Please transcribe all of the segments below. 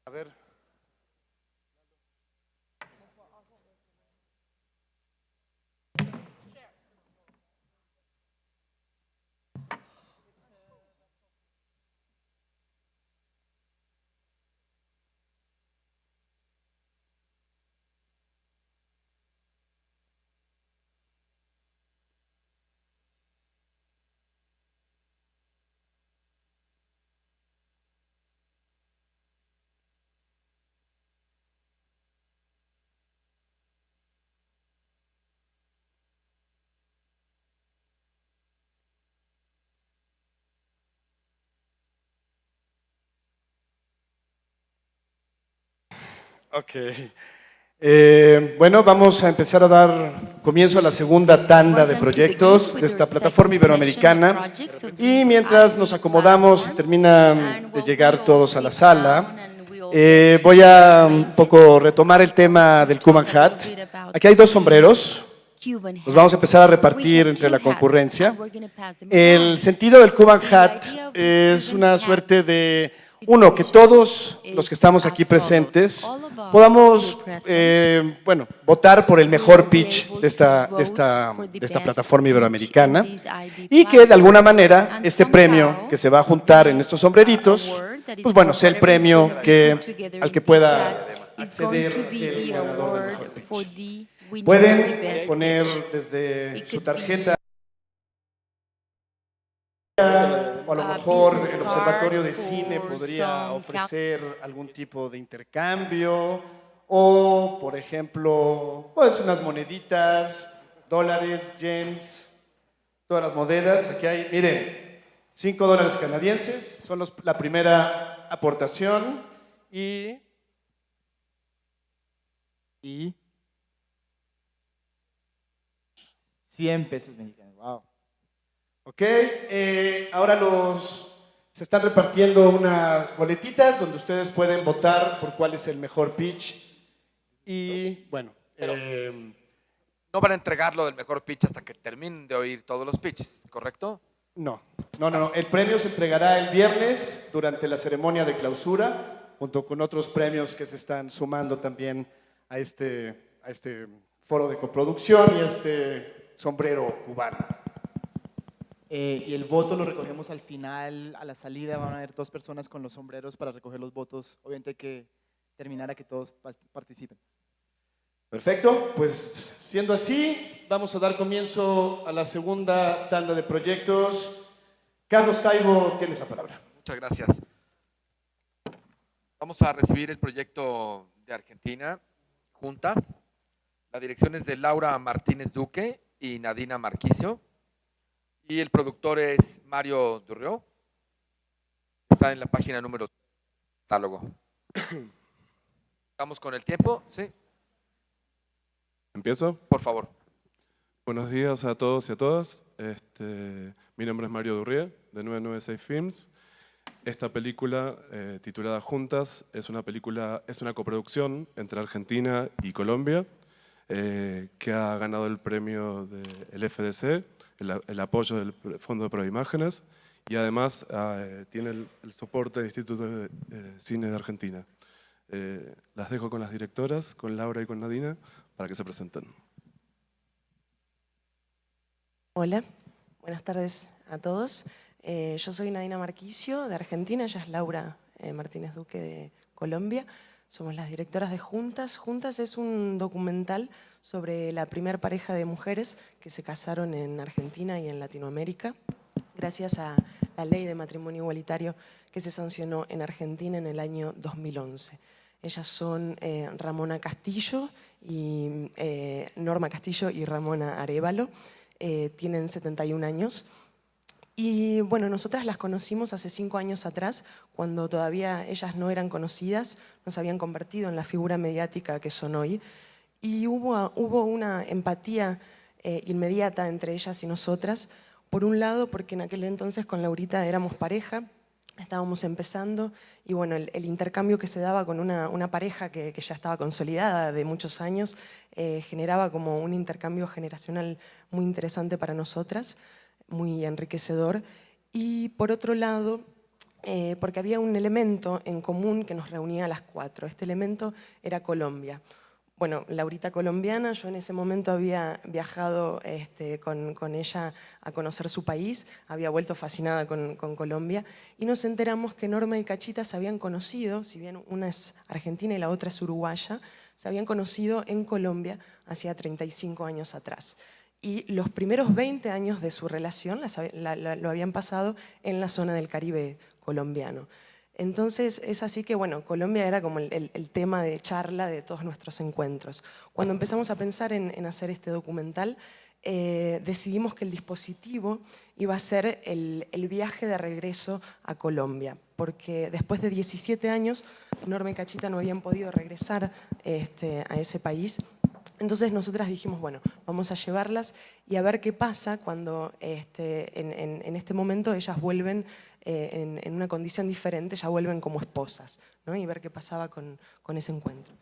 A ver. Ok. Bueno, vamos a empezar a dar comienzo a la segunda tanda de proyectos de esta plataforma iberoamericana. Y mientras nos acomodamos y terminan de llegar todos a la sala, voy a un poco retomar el tema del Cuban Hat. Aquí hay dos sombreros. Los vamos a empezar a repartir entre la concurrencia. El sentido del Cuban Hat es una suerte de, uno, que todos los que estamos aquí presentes podamos, bueno, votar por el mejor pitch de esta plataforma iberoamericana y que de alguna manera este premio que se va a juntar en estos sombreritos, pues bueno, sea el premio al que pueda acceder el ganador del mejor pitch. Pueden poner desde su tarjeta o a lo mejor el Observatorio de Cine podría ofrecer algún tipo de intercambio o, por ejemplo, pues unas moneditas, dólares, yens, todas las monedas. Aquí hay, miren, $5 canadienses, son la primera aportación y 100 pesos mexicanos, wow. Ok, ahora se están repartiendo unas boletitas donde ustedes pueden votar por cuál es el mejor pitch. Y bueno, No van a entregar lo del mejor pitch hasta que terminen de oír todos los pitches, ¿correcto? no. El premio se entregará el viernes durante la ceremonia de clausura, junto con otros premios que se están sumando también a este foro de coproducción y a este sombrero cubano. Y el voto lo recogemos al final, a la salida, van a haber 2 personas con los sombreros para recoger los votos. Obviamente hay que terminar a que todos participen. Perfecto, pues siendo así, vamos a dar comienzo a la segunda tanda de proyectos. Carlos Taibo, tienes la palabra. Muchas gracias. Vamos a recibir el proyecto de Argentina, Juntas. La dirección es de Laura Martínez Duque y Nadina Marquicio. Y el productor es Mario Durrió. Está en la página número catálogo. ¿Estamos con el tiempo? Sí. ¿Empiezo? Por favor. Buenos días a todos y a todas. Mi nombre es Mario Durrié, de 996 Films. Esta película, titulada Juntas, es una coproducción entre Argentina y Colombia, que ha ganado el premio del FDC, el apoyo del Fondo de Proimágenes, y además tiene el soporte del Instituto de Cine de Argentina. Las dejo con las directoras, con Laura y con Nadina, para que se presenten. Hola, buenas tardes a todos. Yo soy Nadina Marquicio, de Argentina, ella es Laura Martínez Duque, de Colombia. Somos las directoras de Juntas. Juntas es un documental sobre la primera pareja de mujeres que se casaron en Argentina y en Latinoamérica, gracias a la ley de matrimonio igualitario que se sancionó en Argentina en el año 2011. Ellas son Ramona Castillo y Norma Castillo y Ramona Arévalo. Tienen 71 años. Y bueno, nosotras las conocimos hace 5 años atrás, cuando todavía ellas no eran conocidas, no se habían convertido en la figura mediática que son hoy. Y hubo una empatía inmediata entre ellas y nosotras. Por un lado, porque en aquel entonces con Laurita éramos pareja, estábamos empezando, y bueno, el intercambio que se daba con una pareja que ya estaba consolidada de muchos años, generaba como un intercambio generacional muy interesante para nosotras, muy enriquecedor. Y por otro lado, porque había un elemento en común que nos reunía a las cuatro. Este elemento era Colombia. Bueno, Laurita colombiana, yo en ese momento había viajado con ella a conocer su país, había vuelto fascinada con Colombia y nos enteramos que Norma y Cachita se habían conocido, si bien una es argentina y la otra es uruguaya, se habían conocido en Colombia hacía 35 años atrás. Y los primeros 20 años de su relación lo habían pasado en la zona del Caribe colombiano. Entonces es así que, bueno, Colombia era como el tema de charla de todos nuestros encuentros. Cuando empezamos a pensar en hacer este documental, decidimos que el dispositivo iba a ser el viaje de regreso a Colombia, porque después de 17 años, Norma y Cachita no habían podido regresar a ese país. Entonces nosotras dijimos, bueno, vamos a llevarlas y a ver qué pasa cuando en este momento ellas vuelven en una condición diferente, ya vuelven como esposas, ¿no? Y ver qué pasaba con ese encuentro.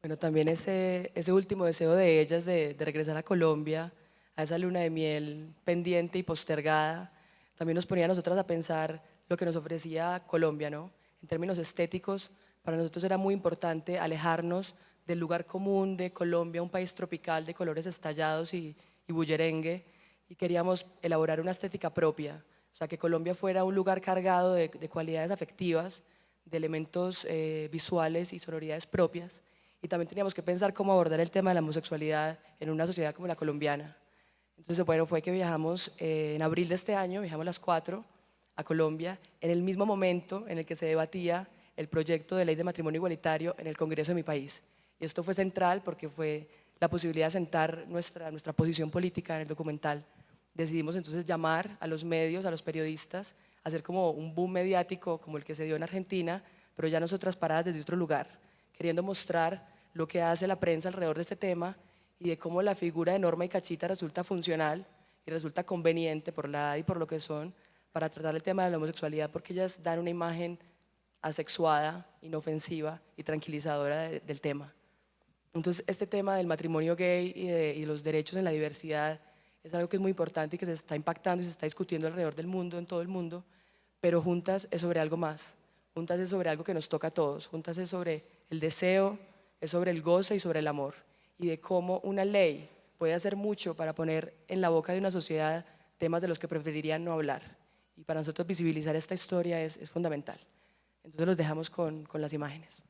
Bueno, también ese último deseo de ellas de regresar a Colombia, a esa luna de miel pendiente y postergada, también nos ponía a nosotras a pensar lo que nos ofrecía Colombia, ¿no? En términos estéticos, para nosotros era muy importante alejarnos del lugar común de Colombia, un país tropical de colores estallados y bullerengue, y queríamos elaborar una estética propia, o sea, que Colombia fuera un lugar cargado de cualidades afectivas, de elementos visuales y sonoridades propias, y también teníamos que pensar cómo abordar el tema de la homosexualidad en una sociedad como la colombiana. Entonces, bueno, fue que viajamos en abril de este año, viajamos las 4 a Colombia, en el mismo momento en el que se debatía el proyecto de ley de matrimonio igualitario en el Congreso de mi país. Y esto fue central porque fue la posibilidad de sentar nuestra posición política en el documental. Decidimos entonces llamar a los medios, a los periodistas, hacer como un boom mediático como el que se dio en Argentina, pero ya nosotras paradas desde otro lugar, queriendo mostrar lo que hace la prensa alrededor de este tema y de cómo la figura de Norma y Cachita resulta funcional y resulta conveniente por la edad y por lo que son para tratar el tema de la homosexualidad, porque ellas dan una imagen asexuada, inofensiva y tranquilizadora del tema. Entonces, este tema del matrimonio gay y de los derechos en la diversidad es algo que es muy importante y que se está impactando y se está discutiendo alrededor del mundo, en todo el mundo, pero Juntas es sobre algo más. Juntas es sobre algo que nos toca a todos. Juntas es sobre el deseo, es sobre el goce y sobre el amor. Y de cómo una ley puede hacer mucho para poner en la boca de una sociedad temas de los que preferirían no hablar. Y para nosotros visibilizar esta historia es fundamental. Entonces los dejamos con las imágenes.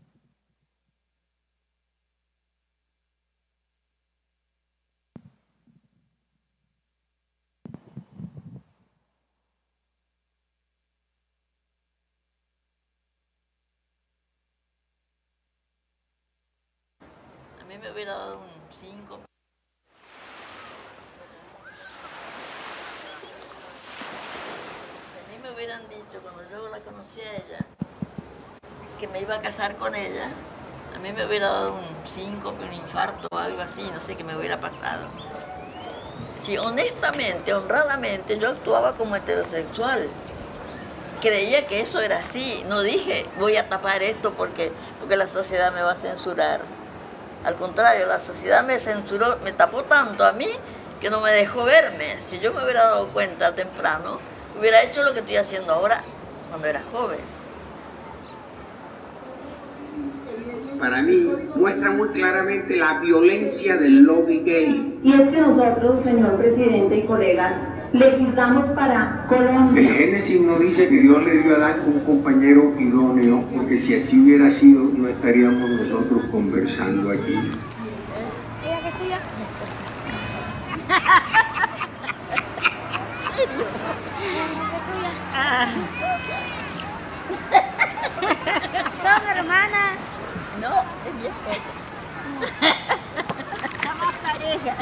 A mí me hubiera dado un 5. A mí me hubieran dicho, cuando yo la conocí a ella, que me iba a casar con ella, a mí me hubiera dado un 5, un infarto o algo así, no sé qué me hubiera pasado. Si honestamente, honradamente, yo actuaba como heterosexual, creía que eso era así, no dije voy a tapar esto porque la sociedad me va a censurar. Al contrario, la sociedad me censuró, me tapó tanto a mí que no me dejó verme. Si yo me hubiera dado cuenta temprano, hubiera hecho lo que estoy haciendo ahora cuando era joven. Para mí, muestra muy claramente la violencia del lobby gay. Y es que nosotros, señor presidente y colegas, legislamos para Colombia. El Génesis no dice que Dios le dio a Adán un compañero idóneo, porque si así hubiera sido, no estaríamos nosotros conversando aquí. ¿Ella qué suya? ¿En serio? ¿Qué suya? Son hermanas. No, es mi esposa. Somos pareja.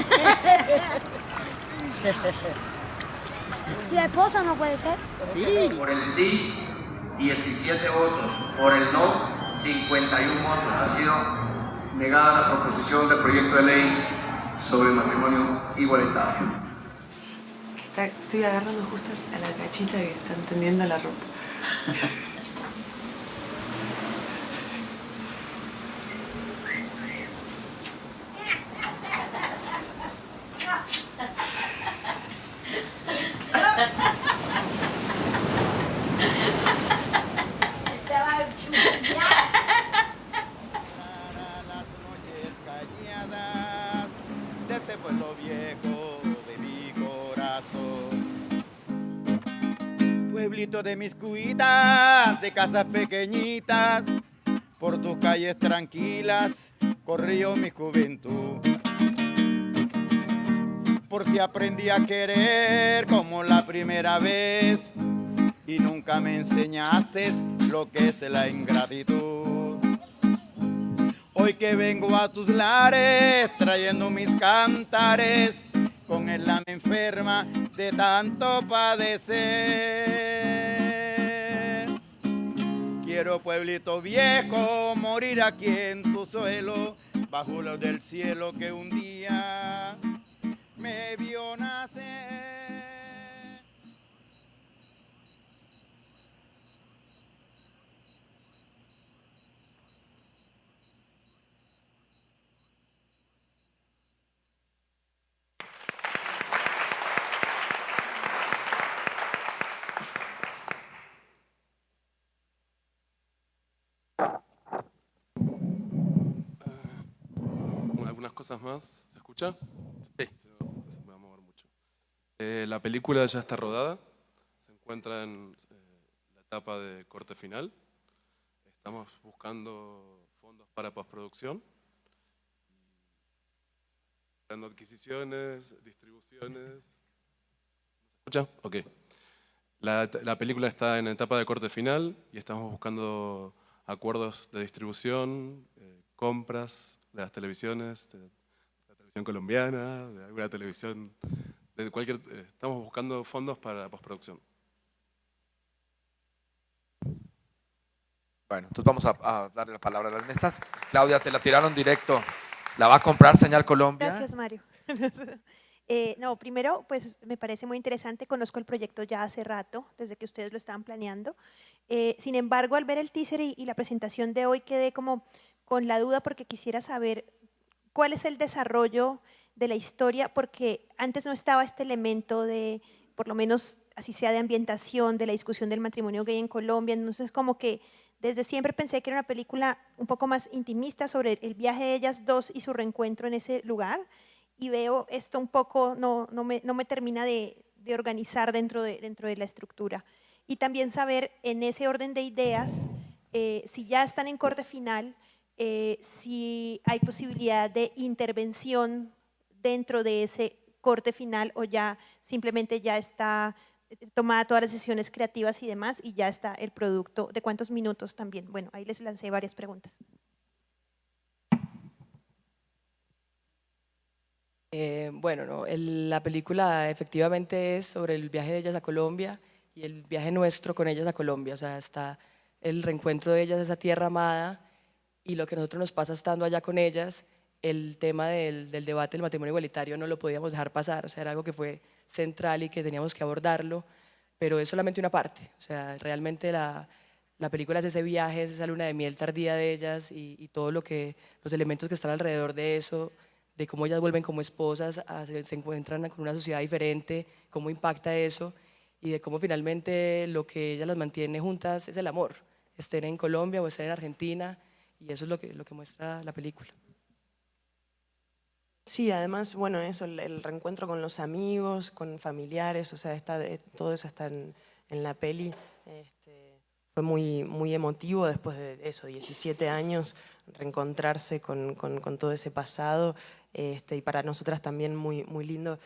¿Su esposo no puede ser? Sí. Por el sí, 17 votos. Por el no, 51 votos. Ha sido negada la proposición de proyecto de ley sobre el matrimonio igualitario. Estoy agarrando justo a la Cachita que está tendiendo la ropa. pueblito de mis cuitas, de casas pequeñitas, por tus calles tranquilas, corrió mi juventud. Por ti aprendí a querer como la primera vez y nunca me enseñaste lo que es la ingratitud. Hoy que vengo a tus lares trayendo mis cantares, con el alma enferma de tanto padecer. Quiero, pueblito viejo, morir aquí en tu suelo, bajo lo del cielo que un día me vio nacer. Algunas cosas más, ¿se escucha? Sí. Se me va a mover mucho. La película ya está rodada, se encuentra en la etapa de corte final. Estamos buscando fondos para postproducción, dando adquisiciones, distribuciones. ¿Se escucha? Ok. La película está en etapa de corte final y estamos buscando acuerdos de distribución, compras de las televisiones, de la televisión colombiana, de alguna televisión, de cualquier. Estamos buscando fondos para postproducción. Bueno, entonces vamos a darle la palabra a las mesas. Claudia, te la tiraron directo. ¿La va a comprar Señal Colombia? Gracias, Mario. No, primero, pues me parece muy interesante, conozco el proyecto ya hace rato, desde que ustedes lo estaban planeando. Sin embargo, al ver el teaser y la presentación de hoy quedé como con la duda porque quisiera saber cuál es el desarrollo de la historia, porque antes no estaba este elemento de, por lo menos así sea de ambientación, de la discusión del matrimonio gay en Colombia, entonces como que desde siempre pensé que era una película un poco más intimista sobre el viaje de ellas dos y su reencuentro en ese lugar, y veo esto un poco, no me termina de organizar dentro de la estructura. Y también saber en ese orden de ideas, si ya están en corte final, si hay posibilidad de intervención dentro de ese corte final o ya simplemente ya está tomada todas las decisiones creativas y demás y ya está el producto. ¿De cuántos minutos también? Bueno, ahí les lancé varias preguntas. Bueno, no, la película efectivamente es sobre el viaje de ellas a Colombia y el viaje nuestro con ellas a Colombia. O sea, está el reencuentro de ellas, esa tierra amada, y lo que a nosotros nos pasa estando allá con ellas. El tema del debate del matrimonio igualitario no lo podíamos dejar pasar. O sea, era algo que fue central y que teníamos que abordarlo, pero es solamente una parte. O sea, realmente la película es ese viaje, es esa luna de miel tardía de ellas y todo lo que, los elementos que están alrededor de eso, de cómo ellas vuelven como esposas, se encuentran con una sociedad diferente, cómo impacta eso y de cómo finalmente lo que ellas las mantiene juntas es el amor, estén en Colombia o estén en Argentina, y eso es lo que muestra la película. Sí, además, bueno, eso, el reencuentro con los amigos, con familiares, o sea, todo eso está en la peli. Fue muy emotivo después de eso, 17 años, reencontrarse con todo ese pasado, y para nosotras también muy lindo,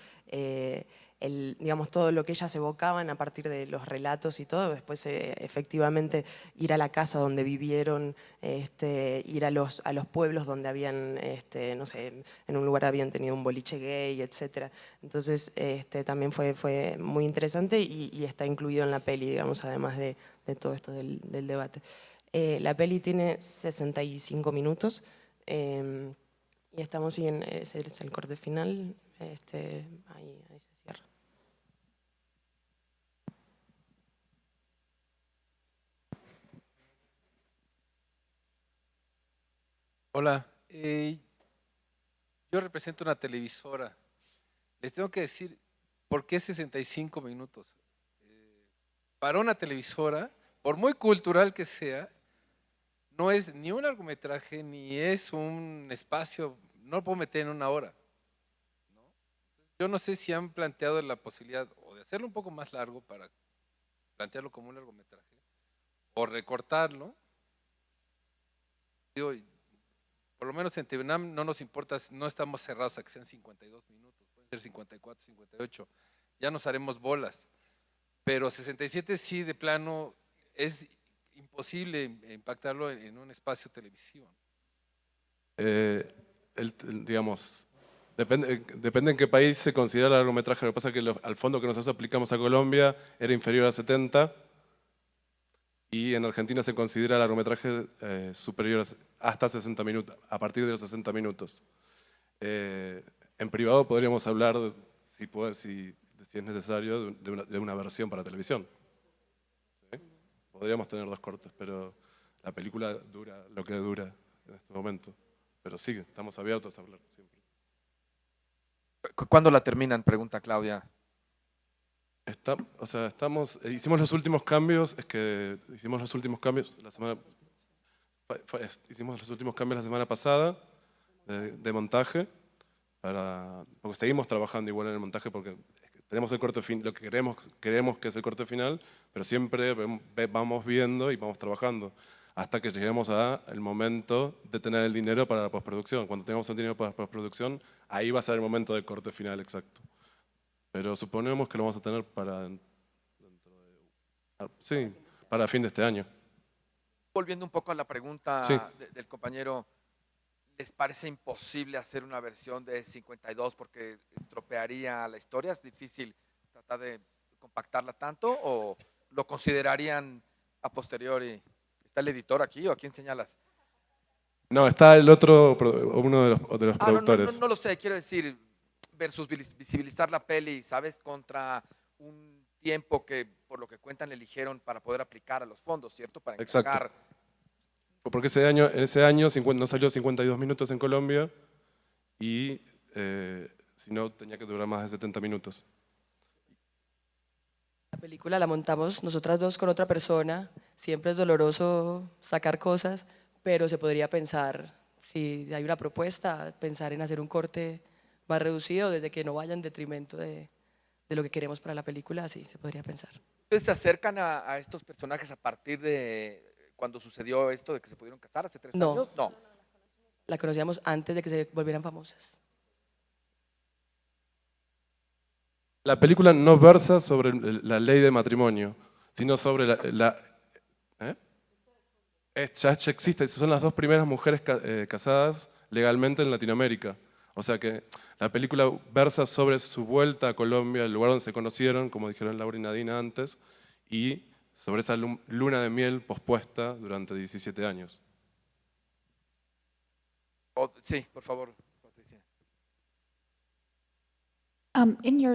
digamos, todo lo que ellas evocaban a partir de los relatos y todo, después efectivamente ir a la casa donde vivieron, ir a los pueblos donde habían, no sé, en un lugar habían tenido un boliche gay, etc. Entonces también fue muy interesante y está incluido en la peli, digamos, además de todo esto del debate. La peli tiene 65 minutos y estamos ese es el corte final, ahí se cierra. Hola, yo represento una televisora. Les tengo que decir por qué 65 minutos. Para una televisora, por muy cultural que sea, no es ni un largometraje, ni es un espacio, no lo puedo meter en una hora, ¿no? Yo no sé si han planteado la posibilidad o de hacerlo un poco más largo para plantearlo como un largometraje, o recortarlo. Digo, por lo menos en TVUNAM no nos importa, no estamos cerrados a que sean 52 minutos, pueden ser 54, 58, ya nos haremos bolas. Pero 67 sí, de plano, es imposible impactarlo en un espacio televisivo. Digamos, depende en qué país se considera el largometraje. Lo que pasa es que al fondo que nosotros aplicamos a Colombia era inferior a 70 y en Argentina se considera el largometraje superior hasta 60 minutos, a partir de los 60 minutos. En privado podríamos hablar, si es necesario, de una versión para televisión. ¿Sí? Podríamos tener 2 cortes, pero la película dura lo que dura en este momento. Pero sí, estamos abiertos a hablar siempre. ¿Cuándo la terminan? Pregunta Claudia. Hicimos los últimos cambios, hicimos los últimos cambios la semana pasada de montaje, porque seguimos trabajando igual en el montaje porque tenemos el corte final, lo que queremos que es el corte final, pero siempre vamos viendo y vamos trabajando hasta que lleguemos al momento de tener el dinero para la postproducción. Cuando tengamos el dinero para la postproducción, ahí va a ser el momento del corte final exacto. Pero suponemos que lo vamos a tener para fin de este año. Volviendo un poco a la pregunta Sí. del compañero, ¿les parece imposible hacer una versión de 52 porque estropearía la historia? ¿Es difícil tratar de compactarla tanto o lo considerarían a posteriori? ¿Está el editor aquí o a quién señalas? No, está uno de los productores. No lo sé, quiero decir, versus visibilizar la peli, ¿sabes? Contra un tiempo que, por lo que cuentan, le eligieron para poder aplicar a los fondos, ¿cierto? Para encargar. Exacto. Porque en ese año no salió 52 minutos en Colombia y si no tenía que durar más de 70 minutos. La película la montamos nosotras dos con otra persona, siempre es doloroso sacar cosas, pero se podría pensar, si hay una propuesta, pensar en hacer un corte más reducido, desde que no vaya en detrimento de lo que queremos para la película, sí, se podría pensar. ¿Ustedes se acercan a estos personajes a partir de cuando sucedió esto de que se pudieron casar hace 3 años? No. La conocíamos antes de que se volvieran famosas. La película no versa sobre la ley de matrimonio, sino sobre ya existe, son las 2 primeras mujeres casadas legalmente en Latinoamérica. O sea que la película versa sobre su vuelta a Colombia, el lugar donde se conocieron, como dijeron Laura y Nadina antes, y sobre esa luna de miel pospuesta durante 17 años. Sí, por favor, Patricia. In your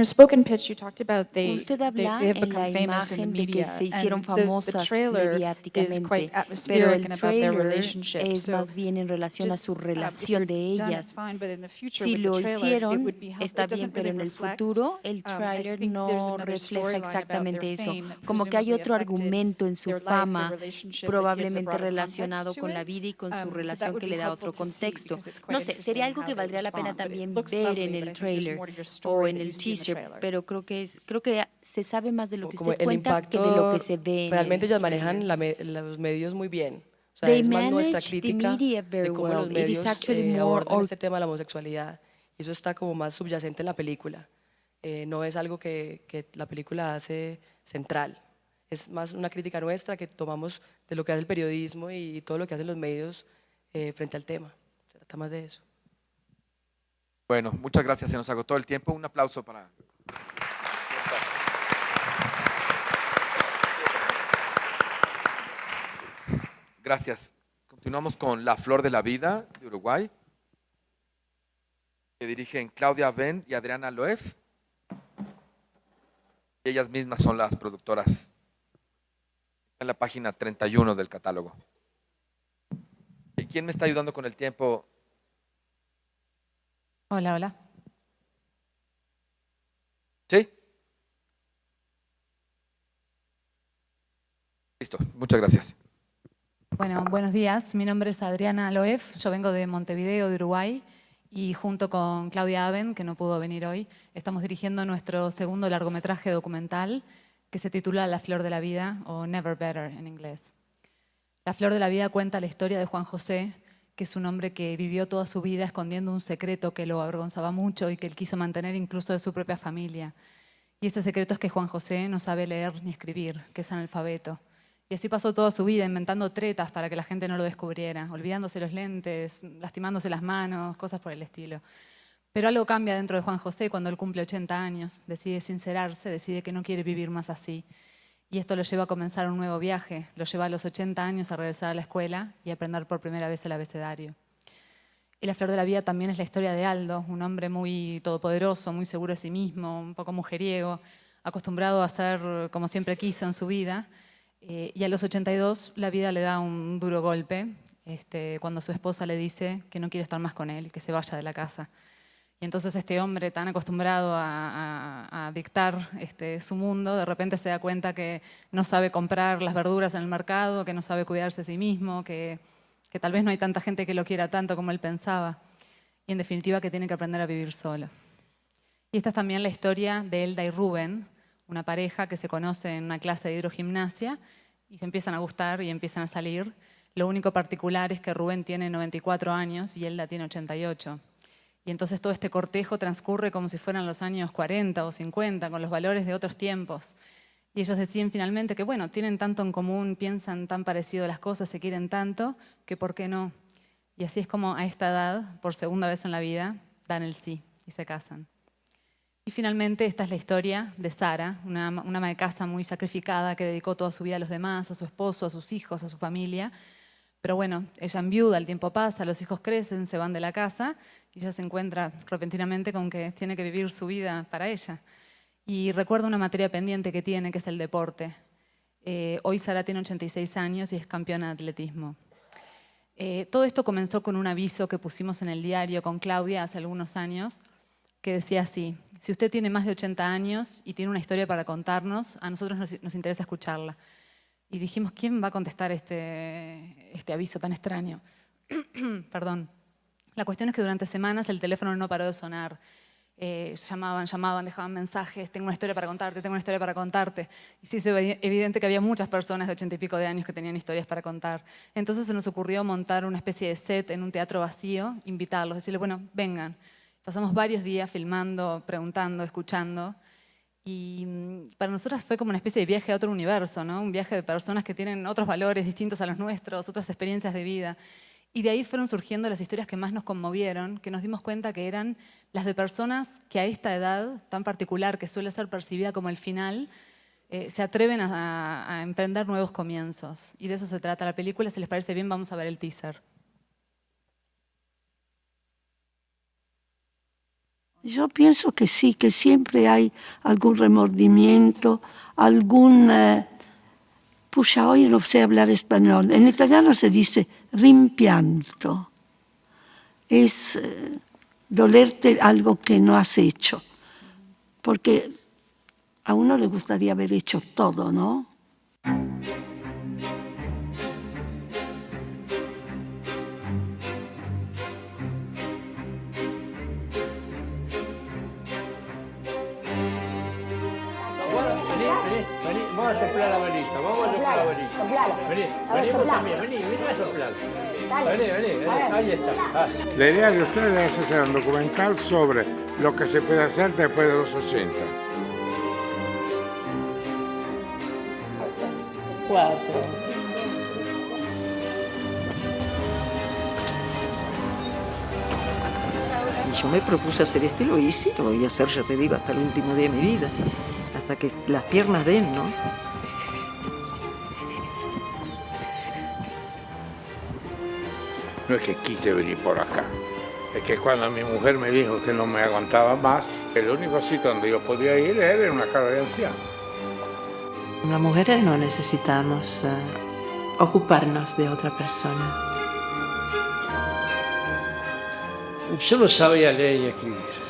spoken pitch, you talked about Usted they habla have en become la famous in the imagen de que media, se hicieron and the famosas trailer is mediáticamente, quite pero atmospheric el and about their trailer relationship. es So más bien en relación a just, su if relación you're de done, ellas. it's fine, but in the future Si with lo the trailer, it hicieron, would be helpful. está It doesn't bien, pero really en el reflect, futuro el I trailer think no there's another refleja storyline about exactamente their eso, fame that como que hay presumably otro affected argumento en su their life, fama, their relationship that gives a probablemente broader relacionado context to con la it. vida y con su So that relación would que be le da helpful otro to see, contexto. because it's quite No sé, interesting sería algo how que they valdría la pena respond, but it también looks ver lovely, en but I el think there's trailer more to your o story en that el you see in the teaser, trailer. pero creo que se sabe más de lo que Como usted el cuenta que de lo que impacto, se ve en realmente el ellas trailer. manejan los medios muy bien. O sea, They es más nuestra manage the crítica media very de cómo well. los It is medios actually more abordan or- este tema de la homosexualidad. Y eso está como más subyacente en la película. No es algo que la película hace central. Es más una crítica nuestra que tomamos de lo que hace el periodismo y todo lo que hacen los medios frente al tema. Se trata más de eso. Bueno, muchas gracias, se nos agotó el tiempo. Un aplauso para... Gracias. Continuamos con La Flor de la Vida de Uruguay, que dirigen Claudia Ben y Adriana Loef. Y ellas mismas son las productoras. En la página 31 del catálogo. ¿Y quién me está ayudando con el tiempo? Hola, hola. ¿Sí? Listo, muchas gracias. Bueno, buenos días. Mi nombre es Adriana Loef. Yo vengo de Montevideo, de Uruguay, y junto con Claudia Aben, que no pudo venir hoy, estamos dirigiendo nuestro segundo largometraje documental que se titula La Flor de la Vida, o Never Better en inglés. La Flor de la Vida cuenta la historia de Juan José, que es un hombre que vivió toda su vida escondiendo un secreto que lo avergonzaba mucho y que él quiso mantener incluso de su propia familia. Y ese secreto es que Juan José no sabe leer ni escribir, que es analfabeto. Y así pasó toda su vida inventando tretas para que la gente no lo descubriera, olvidándose los lentes, lastimándose las manos, cosas por el estilo. Pero algo cambia dentro de Juan José cuando él cumple 80 años, decide sincerarse, decide que no quiere vivir más así. Y esto lo lleva a comenzar un nuevo viaje, lo lleva a los 80 años a regresar a la escuela y a aprender por primera vez el abecedario. Y La Flor de la Vida también es la historia de Aldo, un hombre muy todopoderoso, muy seguro de sí mismo, un poco mujeriego, acostumbrado a hacer como siempre quiso en su vida. Y a los 82 la vida le da un duro golpe cuando su esposa le dice que no quiere estar más con él y que se vaya de la casa. Y entonces este hombre tan acostumbrado a dictar su mundo, de repente se da cuenta que no sabe comprar las verduras en el mercado, que no sabe cuidarse a sí mismo, que tal vez no hay tanta gente que lo quiera tanto como él pensaba. Y en definitiva que tiene que aprender a vivir solo. Y esta es también la historia de Elda y Rubén, una pareja que se conoce en una clase de hidrogimnasia y se empiezan a gustar y empiezan a salir. Lo único particular es que Rubén tiene 94 años y Elda tiene 88. Y entonces todo este cortejo transcurre como si fueran los años 40 o 50, con los valores de otros tiempos. Y ellos deciden finalmente que, bueno, tienen tanto en común, piensan tan parecido a las cosas, se quieren tanto, que ¿por qué no? Y así es como a esta edad, por segunda vez en la vida, dan el sí y se casan. Y finalmente esta es la historia de Sara, una ama de casa muy sacrificada que dedicó toda su vida a los demás, a su esposo, a sus hijos, a su familia. Pero bueno, ella enviuda, el tiempo pasa, los hijos crecen, se van de la casa y ella se encuentra repentinamente con que tiene que vivir su vida para ella. Y recuerda una materia pendiente que tiene, que es el deporte. Hoy Sara tiene 86 años y es campeona de atletismo. Todo esto comenzó con un aviso que pusimos en el diario con Claudia hace algunos años, que decía así: si usted tiene más de 80 años y tiene una historia para contarnos, a nosotros nos interesa escucharla. Y dijimos, ¿quién va a contestar este aviso tan extraño? Perdón. La cuestión es que durante semanas el teléfono no paró de sonar. Llamaban, dejaban mensajes, tengo una historia para contarte, tengo una historia para contarte. Y se hizo evidente que había muchas personas de 80 y pico de años que tenían historias para contar. Entonces se nos ocurrió montar una especie de set en un teatro vacío, invitarlos, decirles, bueno, vengan. Pasamos varios días filmando, preguntando, escuchando. Y para nosotras fue como una especie de viaje a otro universo, ¿no? Un viaje de personas que tienen otros valores distintos a los nuestros, otras experiencias de vida. Y de ahí fueron surgiendo las historias que más nos conmovieron, que nos dimos cuenta que eran las de personas que a esta edad tan particular, que suele ser percibida como el final, se atreven a emprender nuevos comienzos. Y de eso se trata la película. Si les parece bien, vamos a ver el teaser. Yo pienso que sí, que siempre hay algún remordimiento, algún... Pucha, hoy no sé hablar español. En italiano se dice rimpianto. Es dolerte algo que no has hecho. Porque a uno le gustaría haber hecho todo, ¿no? Vení, vamos a soplar la varita, vamos a soplar la varita. Vení vos también, vení a soplar. Vení, ahí está. La idea de ustedes es hacer un documental sobre lo que se puede hacer después de los 80. 4. Y yo me propuse hacer esto y lo hice, lo voy a hacer, ya te digo, hasta el último día de mi vida. Hasta que las piernas den, ¿no? No es que quise venir por acá, es que cuando mi mujer me dijo que no me aguantaba más, el único sitio donde yo podía ir era en una casa de ancianos. Las mujeres no necesitamos ocuparnos de otra persona. Yo no sabía leer y escribir.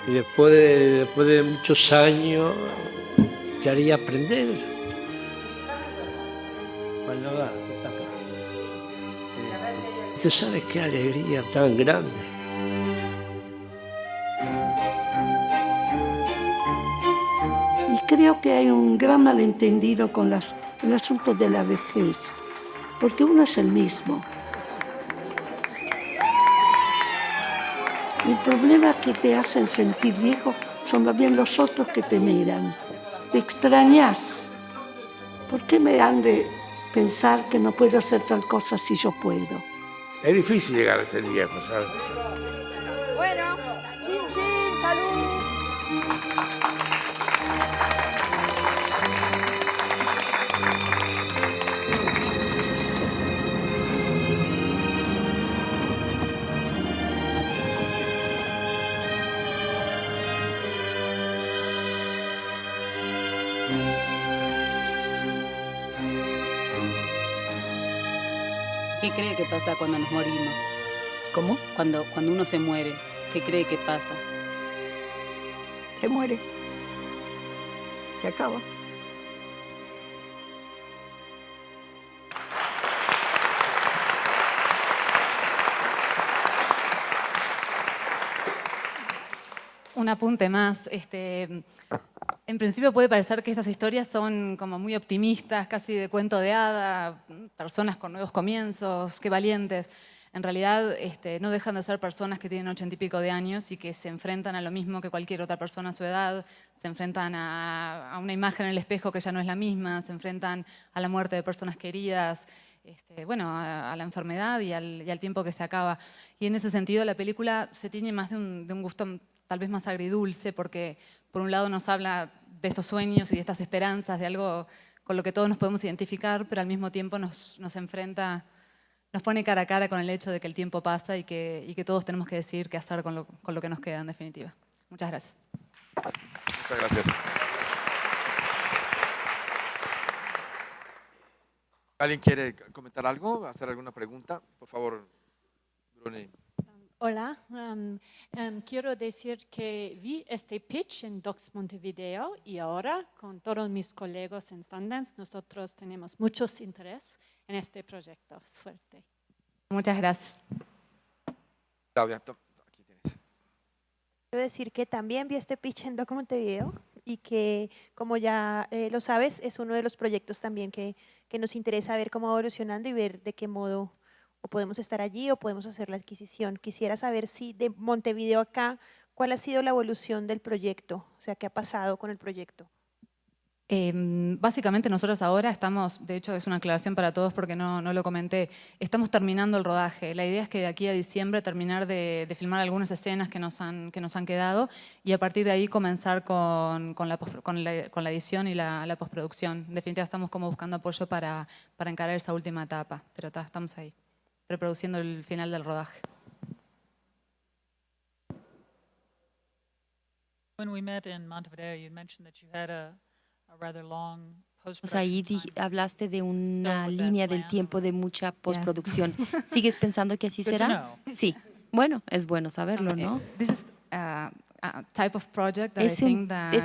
Y después de muchos años quería aprender. Cuando da, saca. ¿Usted sabe qué alegría tan grande? creo que hay un gran malentendido con el asunto de la vejez, porque uno es el mismo. El problema que te hacen sentir viejo son más bien los otros que te miran. Te extrañas. ¿Por qué me han de pensar que no puedo hacer tal cosa si yo puedo? Es difícil llegar a ser viejo, ¿sabes? Bueno, chin chin, salud. ¿Qué cree que pasa cuando nos morimos? ¿Cómo? Cuando uno se muere, ¿qué cree que pasa? Se muere. Se acaba. Un apunte más. En principio puede parecer que estas historias son como muy optimistas, casi de cuento de hada, personas con nuevos comienzos, qué valientes. En realidad no dejan de ser personas que tienen 80 y pico de años y que se enfrentan a lo mismo que cualquier otra persona a su edad, se enfrentan a una imagen en el espejo que ya no es la misma, se enfrentan a la muerte de personas queridas, a la enfermedad y al tiempo que se acaba. Y en ese sentido la película se tiñe más de un gusto tal vez más agridulce, porque por un lado nos habla de estos sueños y de estas esperanzas, de algo con lo que todos nos podemos identificar, pero al mismo tiempo nos enfrenta, nos pone cara a cara con el hecho de que el tiempo pasa y que todos tenemos que decidir qué hacer con lo que nos queda en definitiva. Muchas gracias. Muchas gracias. ¿Alguien quiere comentar algo? ¿Hacer alguna pregunta? Por favor, Bruni. Hola, quiero decir que vi este pitch en Docs Montevideo y ahora con todos mis colegas en Sundance nosotros tenemos mucho interés en este proyecto. Suerte. Muchas gracias. Claudia, aquí tienes. Quiero decir que también vi este pitch en Docs Montevideo y que, como ya lo sabes, es uno de los proyectos también que nos interesa ver cómo va evolucionando y ver de qué modo o podemos estar allí o podemos hacer la adquisición. Quisiera saber si de Montevideo acá, ¿cuál ha sido la evolución del proyecto? O sea, ¿qué ha pasado con el proyecto? Básicamente nosotros ahora estamos, de hecho es una aclaración para todos porque no lo comenté, estamos terminando el rodaje. La idea es que de aquí a diciembre terminar de filmar algunas escenas que nos han quedado y a partir de ahí comenzar con la edición y la postproducción. En definitiva estamos como buscando apoyo para encarar esa última etapa, pero estamos ahí, reproduciendo el final del rodaje. When we met in Montevideo, you mentioned that you had a rather long Ahí hablaste de una línea del tiempo de mucha postproducción. ¿Sigues pensando que así será? Sí. Bueno, es bueno saberlo, ¿no? Es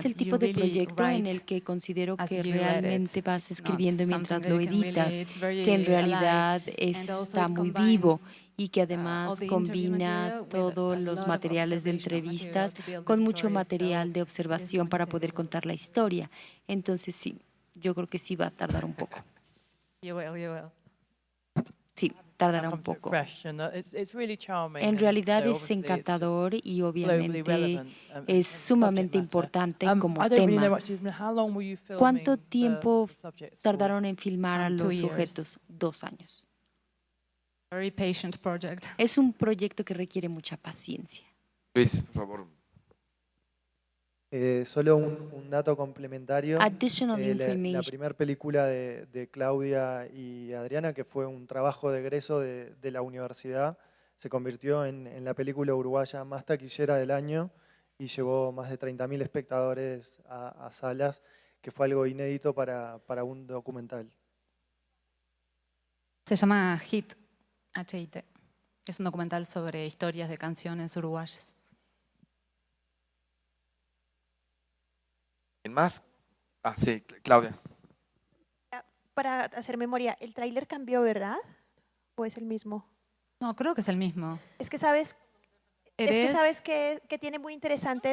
el tipo de proyecto en el que considero que realmente vas escribiendo mientras lo editas, que en realidad está muy vivo y que además combina todos los materiales de entrevistas con mucho material de observación para poder contar la historia. Entonces sí, yo creo que sí va a tardar un poco. Sí, tardará un poco. En realidad es encantador y obviamente es sumamente importante como tema. ¿Cuánto tiempo tardaron en filmar a los sujetos? 2 años. Es un proyecto que requiere mucha paciencia. Luis, por favor. Solo un dato complementario. La primera película de Claudia y Adriana, que fue un trabajo de egreso de la universidad, se convirtió en la película uruguaya más taquillera del año y llevó más de 30.000 espectadores a salas, que fue algo inédito para un documental. Se llama HIT, H-I-T. Es un documental sobre historias de canciones uruguayas. ¿En más? Ah, sí, Claudia. Para hacer memoria, ¿el tráiler cambió, verdad? ¿O es el mismo? No, creo que es el mismo. Es que sabes que tiene muy interesante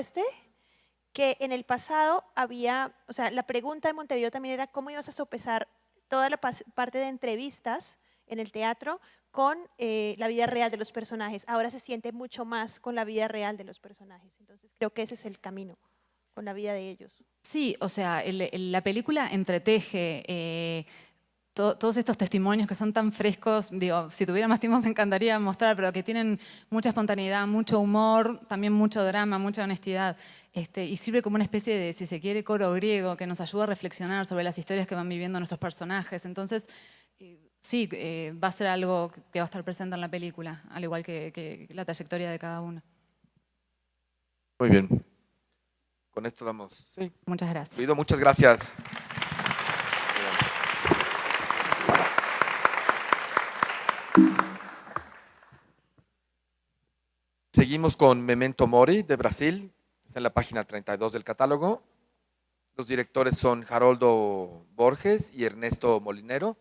que en el pasado había, o sea, la pregunta de Montevideo también era cómo ibas a sopesar toda la parte de entrevistas en el teatro con la vida real de los personajes. Ahora se siente mucho más con la vida real de los personajes. Entonces creo que ese es el camino, con la vida de ellos. Sí, o sea, la película entreteje todos estos testimonios que son tan frescos. Digo, si tuviera más tiempo me encantaría mostrar, pero que tienen mucha espontaneidad, mucho humor, también mucho drama, mucha honestidad. Y sirve como una especie de, si se quiere, coro griego que nos ayuda a reflexionar sobre las historias que van viviendo nuestros personajes. Entonces, sí, va a ser algo que va a estar presente en la película, al igual que la trayectoria de cada uno. Muy bien. Con esto damos. Sí. Muchas gracias. Guido, muchas gracias. Seguimos con Memento Mori de Brasil. Está en la página 32 del catálogo. Los directores son Haroldo Borges y Ernesto Molinero.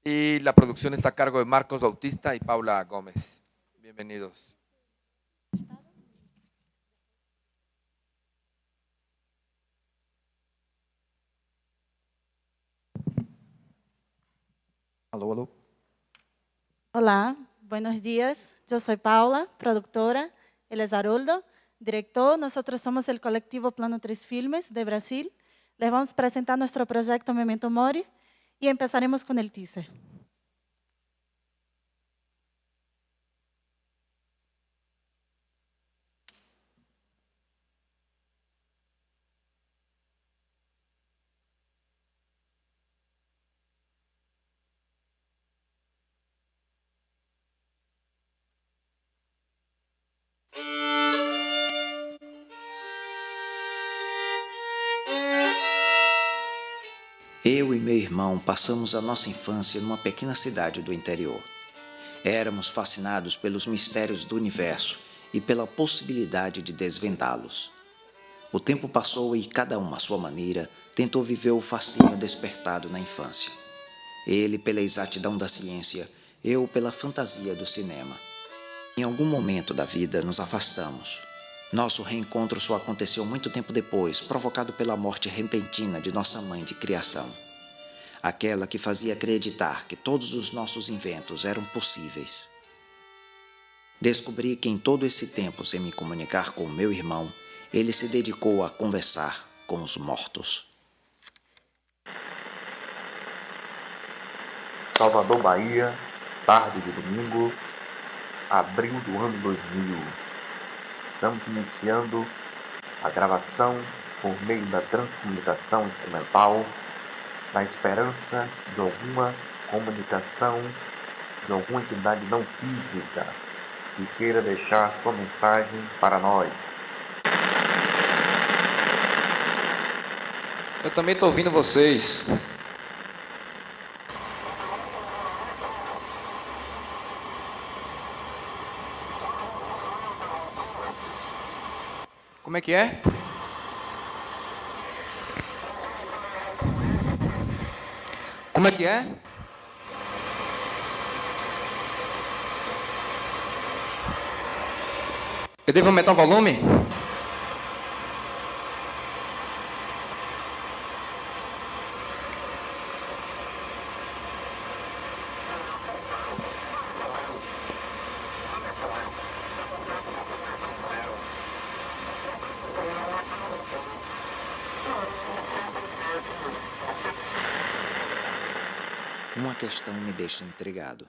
Y la producción está a cargo de Marcos Bautista y Paula Gómez. Bienvenidos. Alô, alô. Olá, buenos días. Yo soy Paula, productora. Él es Haroldo, director. Nosotros somos el colectivo Plano 3 Filmes de Brasil. Les vamos a presentar nuestro proyecto Memento Mori y empezaremos con el teaser. Eu e meu irmão passamos a nossa infância numa pequena cidade do interior. Éramos fascinados pelos mistérios do universo e pela possibilidade de desvendá-los. O tempo passou e cada um, à sua maneira, tentou viver o fascínio despertado na infância. Ele pela exatidão da ciência, eu pela fantasia do cinema. Em algum momento da vida nos afastamos. Nosso reencontro só aconteceu muito tempo depois, provocado pela morte repentina de nossa mãe de criação. Aquela que fazia acreditar que todos os nossos inventos eram possíveis. Descobri que em todo esse tempo, sem me comunicar com meu irmão, ele se dedicou a conversar com os mortos. Salvador, Bahia, tarde de domingo, abril do ano 2000. Estamos iniciando a gravação por meio da transcomunicação instrumental, na esperança de alguma comunicação de alguma entidade não física que queira deixar sua mensagem para nós. Eu também estou ouvindo vocês. Como é que é? Como é que é? Eu devo aumentar o volume? Uma questão me deixa intrigado.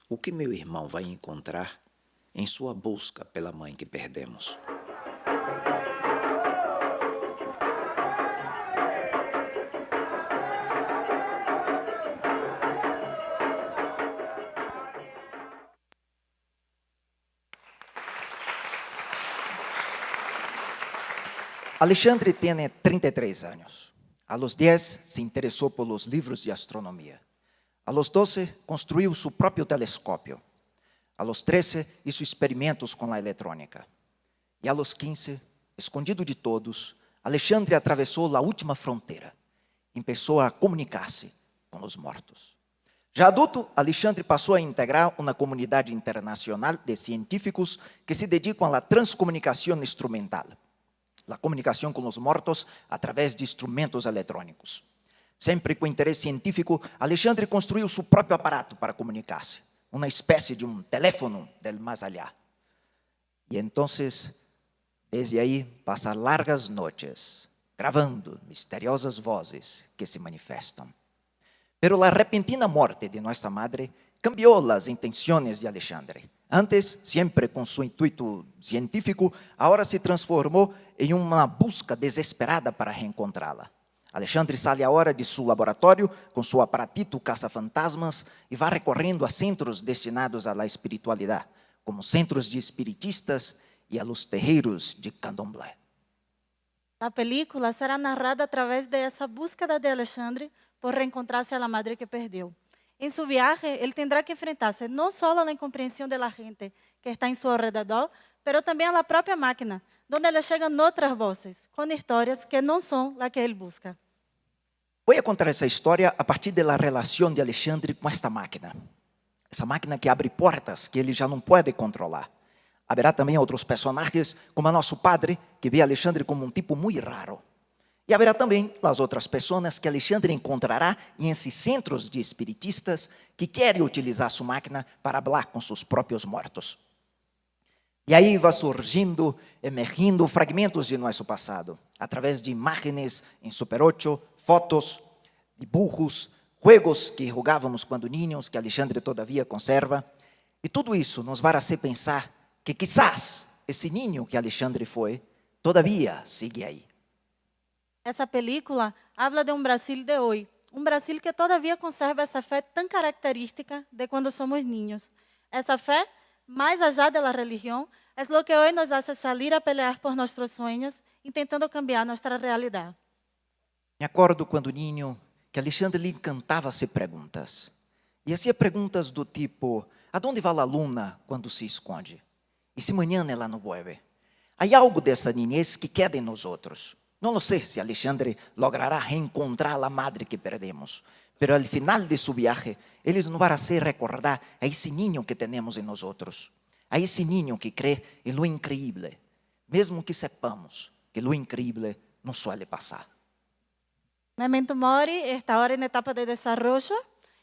O que meu irmão vai encontrar em sua busca pela mãe que perdemos? Alexandre tiene 33 años. A los 10 se interesó por los libros de astronomía. A los 12 construyó su propio telescopio. A los 13 hizo experimentos con la electrónica. Y a los 15, escondido de todos, Alexandre atravesó la última frontera. Empezó a comunicarse con los muertos. Já adulto, Alexandre passou a integrar uma comunidade internacional de científicos que se dedicam à transcomunicação instrumental. la comunicação com os mortos através de instrumentos eletrônicos. Sempre com interesse científico, Alexandre construiu seu próprio aparato para comunicar-se, uma espécie de um teléfono del más allá. E então, desde aí, passa largas noites, gravando misteriosas vozes que se manifestam. Pero a repentina morte de nossa madre cambiou as intenções de Alexandre. Antes, sempre com seu intuito científico, agora se transformou em uma busca desesperada para reencontrá-la. Alexandre sai agora de seu laboratório com seu aparatito caça-fantasmas e vai recorrendo a centros destinados à espiritualidade, como centros de espiritistas e a los terreiros de candomblé. A película será narrada através dessa búsqueda de Alexandre por reencontrar-se a la madre que perdeu. Em seu viaje, ele terá que enfrentar-se não só à incompreensão da gente que está em seu alrededor, mas também à própria máquina, onde ele chega outras vozes, com histórias que não são as que ele busca. Vou contar essa história a partir da relação de Alexandre com esta máquina. Essa máquina que abre portas que ele já não pode controlar. Haverá também outros personagens, como nosso padre, que vê Alexandre como um tipo muito raro. E haverá também as outras pessoas que Alexandre encontrará em esses centros de espiritistas que querem utilizar sua máquina para falar com seus próprios mortos. E aí vai surgindo, emergindo fragmentos de nosso passado, através de imagens em Super 8, fotos, dibujos, juegos que jogávamos quando niños, que Alexandre todavia conserva. E tudo isso nos vai fazer pensar que quizás esse niño que Alexandre foi, todavia sigue aí. Essa película habla de um Brasil de hoje, um Brasil que todavia conserva essa fé tão característica de quando somos niños. Essa fé, mais allá da religião, é o que hoje nos hace salir a pelear por nossos sonhos, intentando cambiar nossa realidade. Me acordo quando niño que Alexandre lhe encantava fazer perguntas. E fazia perguntas do tipo: aonde vai a luna quando se esconde? E se amanhã ela não vuelve? Há algo dessa niñez que queda em nós outros. Não sei se Alexandre logrará reencontrar a madre que perdemos, mas ao final de seu viaje, eles nos vão fazer recordar a esse niño que temos em nós outros, a esse niño que crê em lo increíble, mesmo que sepamos que lo increíble não suele passar. Memento Mori está ahora en etapa de desarrollo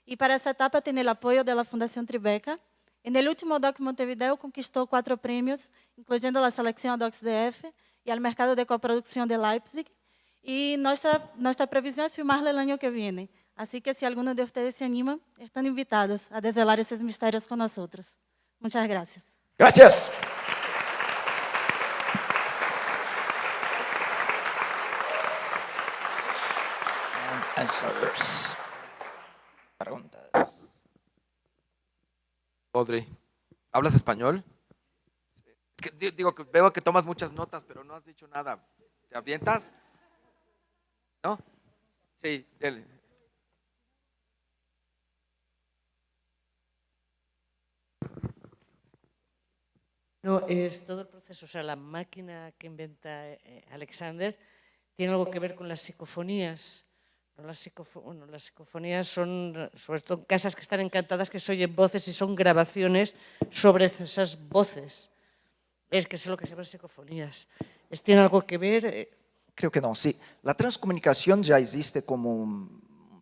y para esa etapa tiene el apoyo de la Fundación Tribeca. En el último Doc Montevideo conquistó 4 premios, incluyendo la selección a DocsDF y al mercado de coproducción de Leipzig. Y nuestra previsión es filmarlo el año que viene. Así que si alguno de ustedes se animan, están invitados a desvelar esos misterios con nosotros. Muchas gracias. Gracias. Answers. Preguntas. Audrey, ¿hablas español? Es que digo que veo que tomas muchas notas, pero no has dicho nada. ¿Te avientas? ¿No? Sí, dale. No, es todo el proceso, o sea, la máquina que inventa Alexander tiene algo que ver con las psicofonías. Las psicofonías son, sobre todo en casas que están encantadas, que se oyen voces y son grabaciones sobre esas voces. Es que es lo que se llama psicofonías. ¿Tiene algo que ver? Creo que não, sim. A transcomunicação já existe como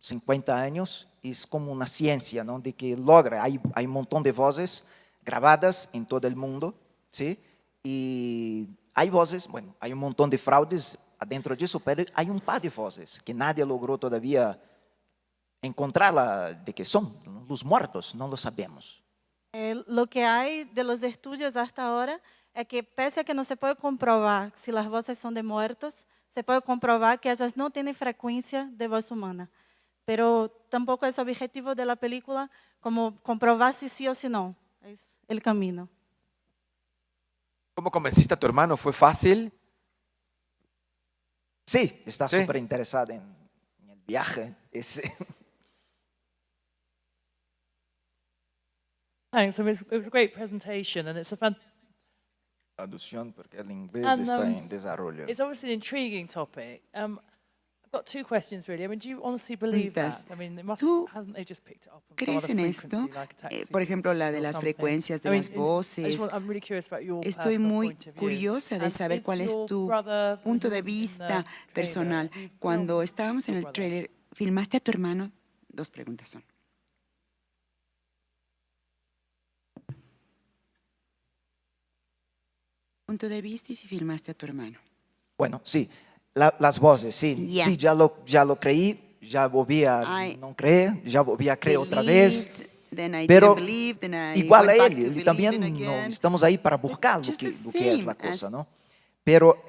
50 anos e é como uma ciência, não? De que logra, há montão de vozes gravadas em todo o mundo, sim? E há vozes, bueno, há montão de fraudes adentro disso, pero há par de vozes que nadie logrou todavía encontrá-la de que são os mortos, não lo sabemos. Lo que hay de los estudios hasta ahora es que pese a que no se puede comprobar si las voces son de muertos, se puede comprobar que ellas no tienen frecuencia de voz humana. Pero tampoco es objetivo de la película como comprobar si sí o si no. Es el camino. ¿Cómo convenciste a tu hermano? ¿Fue fácil? Sí, está súper interesada en el viaje ese. Thanks. It was a great presentation, and it's a fun. Traducción, porque el inglés está en desarrollo. It's obviously an intriguing topic. I've got two questions really. I mean, do you honestly believe that? I mean, hasn't they just picked it up on some ¿Crees other en frequency, esto? like a taxi Por ejemplo, la de or las something? frecuencias de I mean, las voces. I'm really curious about your Estoy personal muy point of view. curiosa de And saber is cuál es your tu brother, punto de yours in the vista trailer, personal. have you Cuando filmed estábamos en your el brother? tráiler, ¿filmaste a tu hermano? Dos preguntas son. Punto de vista y si filmaste a tu hermano. Bueno, sí, las voces, sí, Yes. sí, ya lo creí, ya volví a I no creer, ya volví a creer otra vez. believed, then I Pero didn't believe, then I igual a went back él, to ele believing también again. no, estamos ahí para buscar Just lo the que es same la cosa, as- ¿no? Pero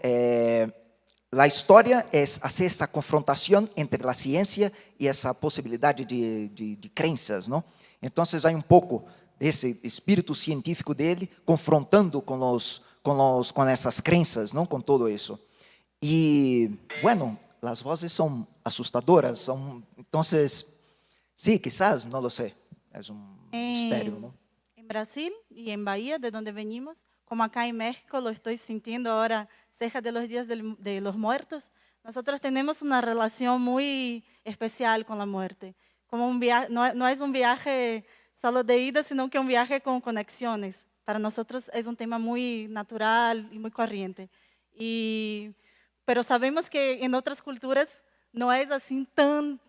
la historia es hacer esa confrontación entre la ciencia y esa posibilidad de creencias, ¿no? Entonces hay un poco de ese espíritu científico dele confrontando con esas creencias, ¿no? Con todo eso. Y bueno, las voces son asustadoras, entonces, sí, quizás, no lo sé, es un misterio, ¿no? En Brasil y en Bahía, de donde venimos, como acá en México lo estoy sintiendo ahora cerca de los días de los muertos, nosotros tenemos una relación muy especial con la muerte. Como un viaje, no es un viaje solo de ida, sino que un viaje con conexiones. Para nosotros es un tema muy natural y muy corriente. Pero sabemos que en otras culturas no es así tan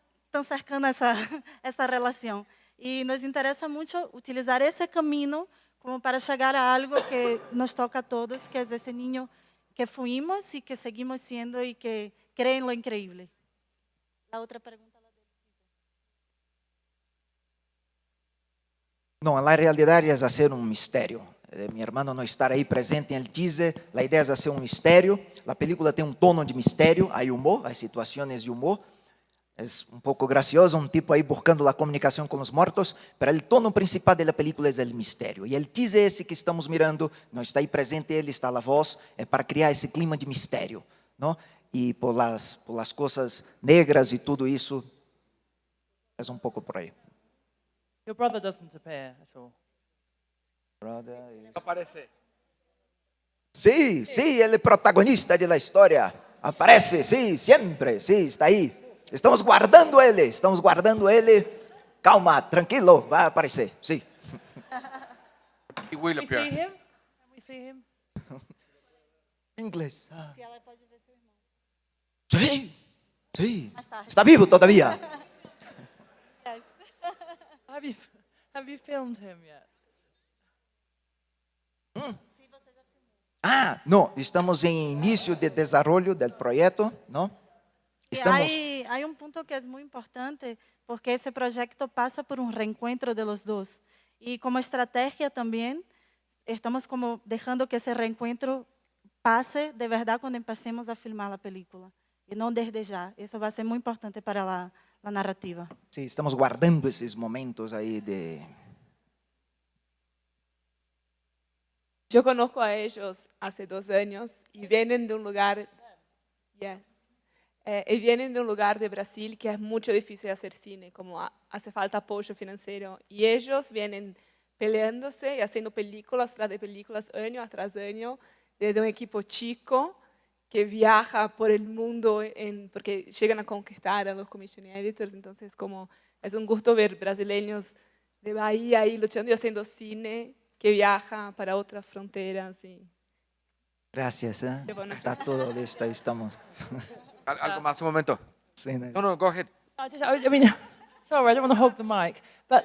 cercana esa relación. Y nos interesa mucho utilizar ese camino como para llegar a algo que nos toca a todos, que es ese niño que fuimos y que seguimos siendo y que cree en lo increíble. La otra pregunta. No, la realidad es hacer un misterio. Mi hermano no estar ahí presente en el teaser, la idea es hacer un misterio. La película tiene un tono de misterio, hay humor, hay situaciones de humor. Es un poco gracioso, un tipo ahí buscando la comunicación con los muertos, pero el tono principal de la película es el misterio. Y el teaser ese que estamos mirando, no está ahí presente él, está la voz, es para crear ese clima de misterio, ¿no? Y por las cosas negras y todo eso, es un poco por ahí. Your brother doesn't appear at all. Aparece. Sí, sí, él es protagonista de la historia. Aparece, sí, siempre, sí, está ahí. Estamos guardando ele. Calma, tranquilo, vai aparecer, sí. He will Can we see appear. him? Can we see him? Inglés. Sí, sí. Está vivo todavía. Have you filmed him yet? No, estamos en inicio de desarrollo del proyecto, ¿no? Estamos... Hay un punto que es muy importante, porque ese proyecto pasa por un reencuentro de los dos. Y como estrategia también, estamos como dejando que ese reencuentro pase de verdad cuando empecemos a filmar la película. Y no desde ya. Eso va a ser muy importante para la narrativa. Sí, estamos guardando esos momentos ahí de... Yo conozco a ellos hace 2 años y vienen de un lugar, y vienen de un lugar de Brasil que es mucho difícil hacer cine, como hace falta apoyo financiero. Y ellos vienen peleándose y haciendo películas tras de películas, año tras año, desde un equipo chico que viaja por el mundo porque llegan a conquistar a los commission editors. Entonces, como es un gusto ver brasileños de Bahía ahí luchando y haciendo cine que viaja para otras fronteras. Gracias, ¿eh? Está todo listo, ahí estamos. Algo más, un momento. Sí, No, go ahead. I mean, sorry, I don't want to hog the mic, but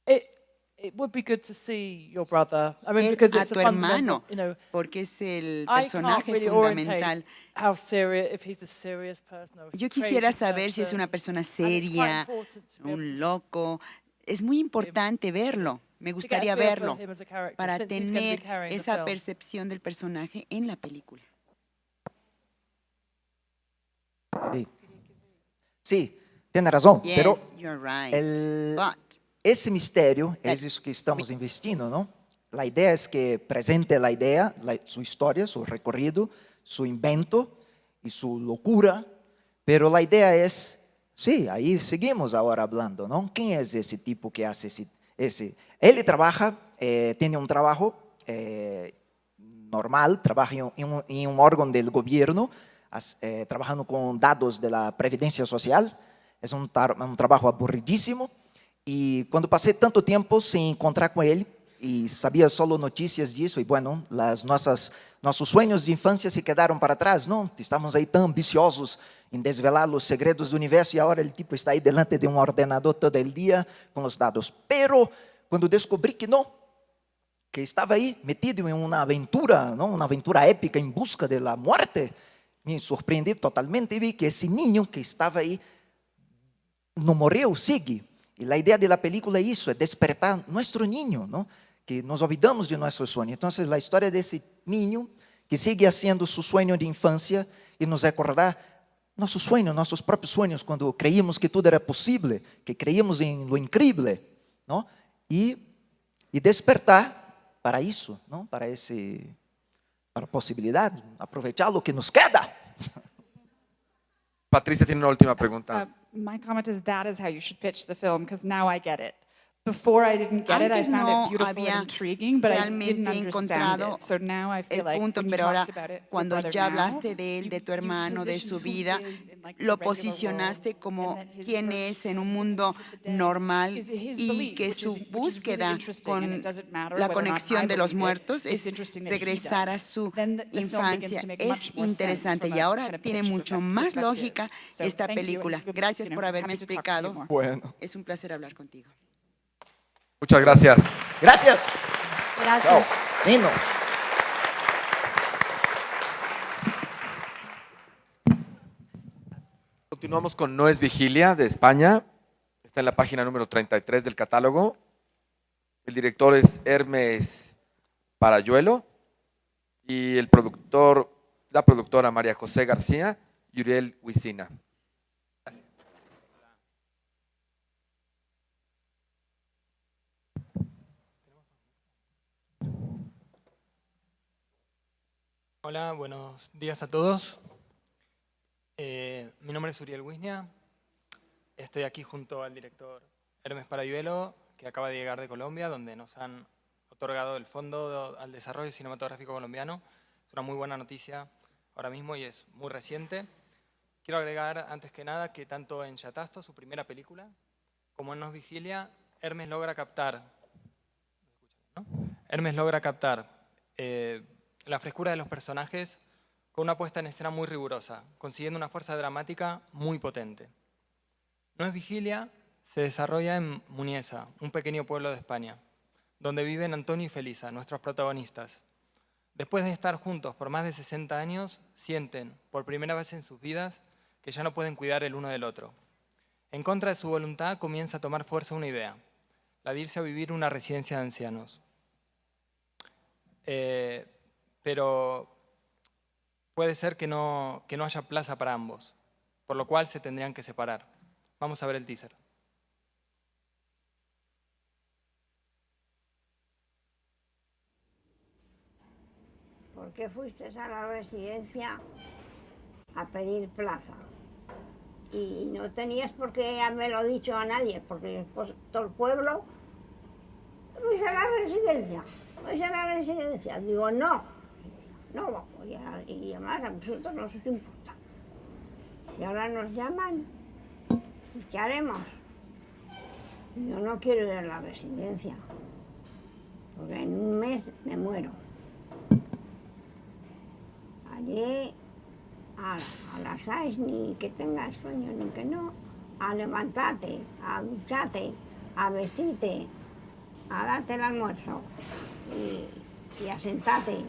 it would be good to see your brother. I mean, because A it's tu a fundamental, hermano, porque es el I can't personaje really fundamental. orientate how serious, if he's a serious person or if he's Yo a crazy quisiera saber si es person. una persona And it's quite seria, important to be able un to loco. Es muy importante verlo. Me gustaría feel for verlo him as a character, para since he's gonna be tener carrying the esa film. percepción del personaje en la película. Sí, sí, tiene razón, Yes, pero you're right. ese misterio es eso que estamos investindo, ¿no? La idea es que presente la idea, su historia, su recorrido, su invento y su locura, pero la idea es, sí, ahí seguimos ahora hablando, ¿no? ¿Quién es ese tipo que hace ese? Él trabaja, tiene un trabajo normal, trabaja en un órgano del gobierno, trabajando con dados de la Previdencia Social. Es un trabajo aburridísimo. Y cuando pasé tanto tiempo sin encontrar con él, y sabía solo noticias disso, y bueno, nossos sueños de infancia se quedaron para trás, ¿no? Estamos ahí tan ambiciosos en desvelar los secretos del universo y ahora el tipo está ahí delante de un ordenador todo el día con los dados. Pero cuando descubrí que no, que estaba ahí metido en una aventura, ¿no? Una aventura épica en busca de la muerte, me sorprendí totalmente y vi que ese niño que estaba ahí no morreu, sigue. Y la idea de la película es eso, es despertar nuestro niño, ¿no? Que nos olvidamos de nuestro sueño. Entonces, la historia de ese niño que sigue haciendo su sueño de infancia y nos recordar nuestros sueños, nuestros propios sueños, cuando creímos que todo era posible, que creíamos en lo increíble, ¿no? Y despertar para eso, ¿no? Para la posibilidad, aprovechar lo que nos queda. Patricia tiene una última pregunta. My comment is that is how you should pitch the film, because now I get it. Before I didn't get it, I found it beautiful and intriguing, but I didn't understand it. So now I feel like when you talked about it, cuando ya hablaste de él, de tu hermano, de su vida, lo posicionaste como quien es en un mundo normal y que su búsqueda con la conexión de los muertos es regresar a su infancia. Es interesante y ahora tiene mucho más lógica esta película. Gracias por haberme explicado. Bueno. Es un placer hablar contigo. Muchas gracias. Gracias. Gracias. Chao. Sí, no. Continuamos con No es Vigilia, de España. Está en la página número 33 del catálogo. El director es Hermes Parayuelo y la productora María José García y Uriel Huicina. Hola, buenos días a todos. Mi nombre es Uriel Huicina. Estoy aquí junto al director Hermes Parayuelo, que acaba de llegar de Colombia, donde nos han otorgado el Fondo al Desarrollo Cinematográfico Colombiano. Es una muy buena noticia ahora mismo y es muy reciente. Quiero agregar, antes que nada, que tanto en Yatasto, su primera película, como en Nos Vigilia, Hermes logra captar la frescura de los personajes con una puesta en escena muy rigurosa, consiguiendo una fuerza dramática muy potente. No es Vigilia se desarrolla en Muniesa, un pequeño pueblo de España, donde viven Antonio y Felisa, nuestros protagonistas. Después de estar juntos por más de 60 años, sienten, por primera vez en sus vidas, que ya no pueden cuidar el uno del otro. En contra de su voluntad comienza a tomar fuerza una idea, la de irse a vivir a una residencia de ancianos. Pero puede ser que no haya plaza para ambos, por lo cual se tendrían que separar. Vamos a ver el teaser. ¿Por qué fuiste a la residencia a pedir plaza? Y no tenías por qué haberlo dicho a nadie, porque después todo el pueblo, vais a la residencia, vais a la residencia. Digo, no, y además a nosotros nos es importante. Si ahora nos llaman, ¿qué haremos? Yo no quiero ir a la residencia, porque en un mes me muero. Allí, a las 6, ni que tengas sueño, ni que no, a levantarte, a ducharte, a vestirte, a darte el almuerzo y a sentarte,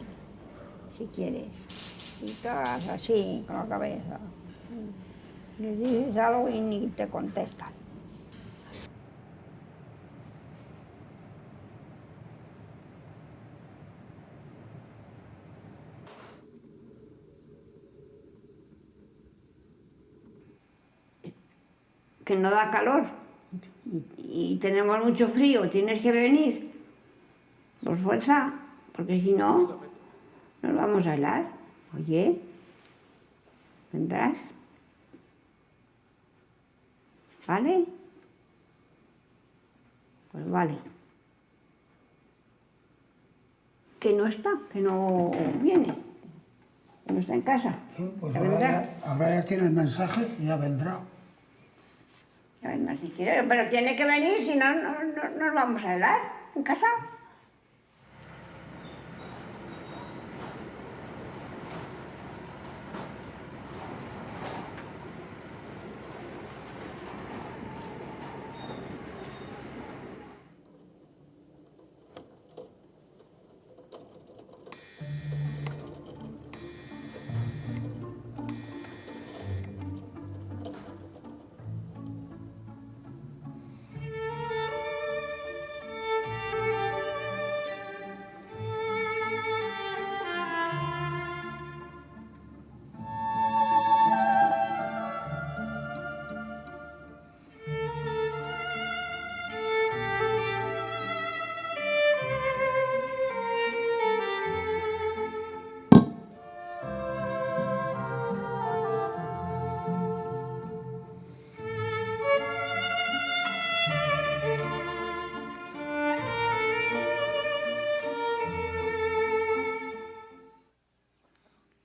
si quieres. Y todas así, con la cabeza. Les dices algo y ni te contestan. Que no da calor y tenemos mucho frío, tienes que venir por fuerza, porque si no, nos vamos a helar. Oye, ¿vendrás? ¿Vale? Pues vale. Que no está, que no viene. No está en casa. Pues ¿Ya ahora vendrá? ya tiene el mensaje y ya vendrá. Ya vendrá si quiere, pero tiene que venir, si no, no nos vamos a helar en casa.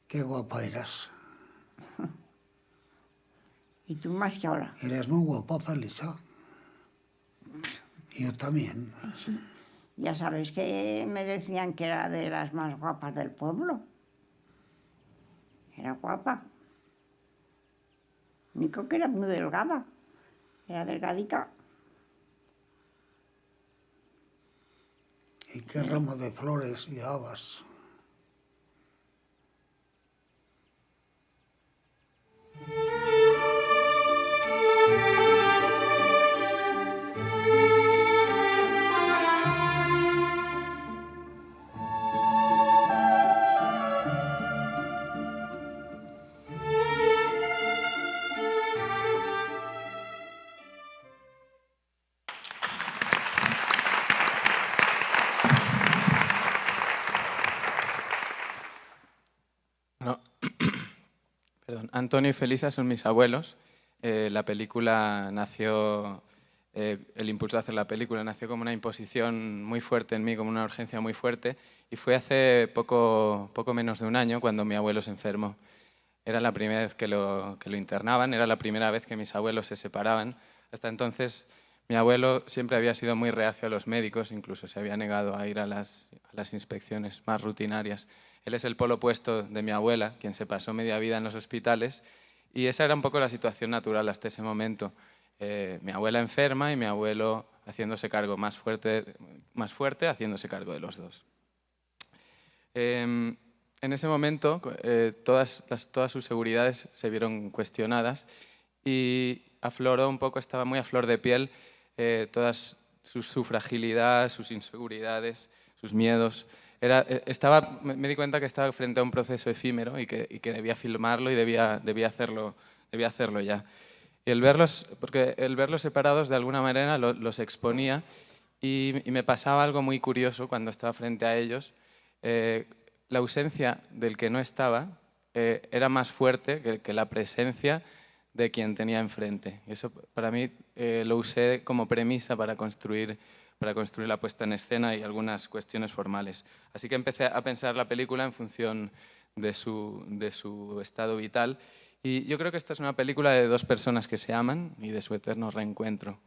Qué guapa eras. Y tú más que ahora. Eres muy guapa, Elisa. Yo también. Ya sabes que me decían que era de las más guapas del pueblo. Era guapa. Único que era muy delgada. Era delgadica. ¿Y qué ramo de flores llevabas? No. Perdón. Antonio y Felisa son mis abuelos. La película nació, el impulso de hacer la película nació como una imposición muy fuerte en mí, como una urgencia muy fuerte, y fue hace poco menos de un año cuando mi abuelo se enfermó. Era la primera vez que lo internaban, era la primera vez que mis abuelos se separaban. Hasta entonces mi abuelo siempre había sido muy reacio a los médicos, incluso se había negado a ir a las inspecciones más rutinarias. Él es el polo opuesto de mi abuela, quien se pasó media vida en los hospitales, y esa era un poco la situación natural hasta ese momento. Mi abuela enferma y mi abuelo haciéndose cargo más fuerte, haciéndose cargo de los dos. En ese momento todas sus seguridades se vieron cuestionadas y afloró un poco, estaba muy a flor de piel todas su fragilidad, sus inseguridades, sus miedos. Me di cuenta que estaba frente a un proceso efímero y que debía filmarlo y debía hacerlo ya. Y el verlos separados de alguna manera los exponía y me pasaba algo muy curioso cuando estaba frente a ellos. La ausencia del que no estaba era más fuerte que la presencia de quien tenía enfrente. Y eso para mí lo usé como premisa para construir la puesta en escena y algunas cuestiones formales. Así que empecé a pensar la película en función de su estado vital. Y yo creo que esta es una película de dos personas que se aman y de su eterno reencuentro.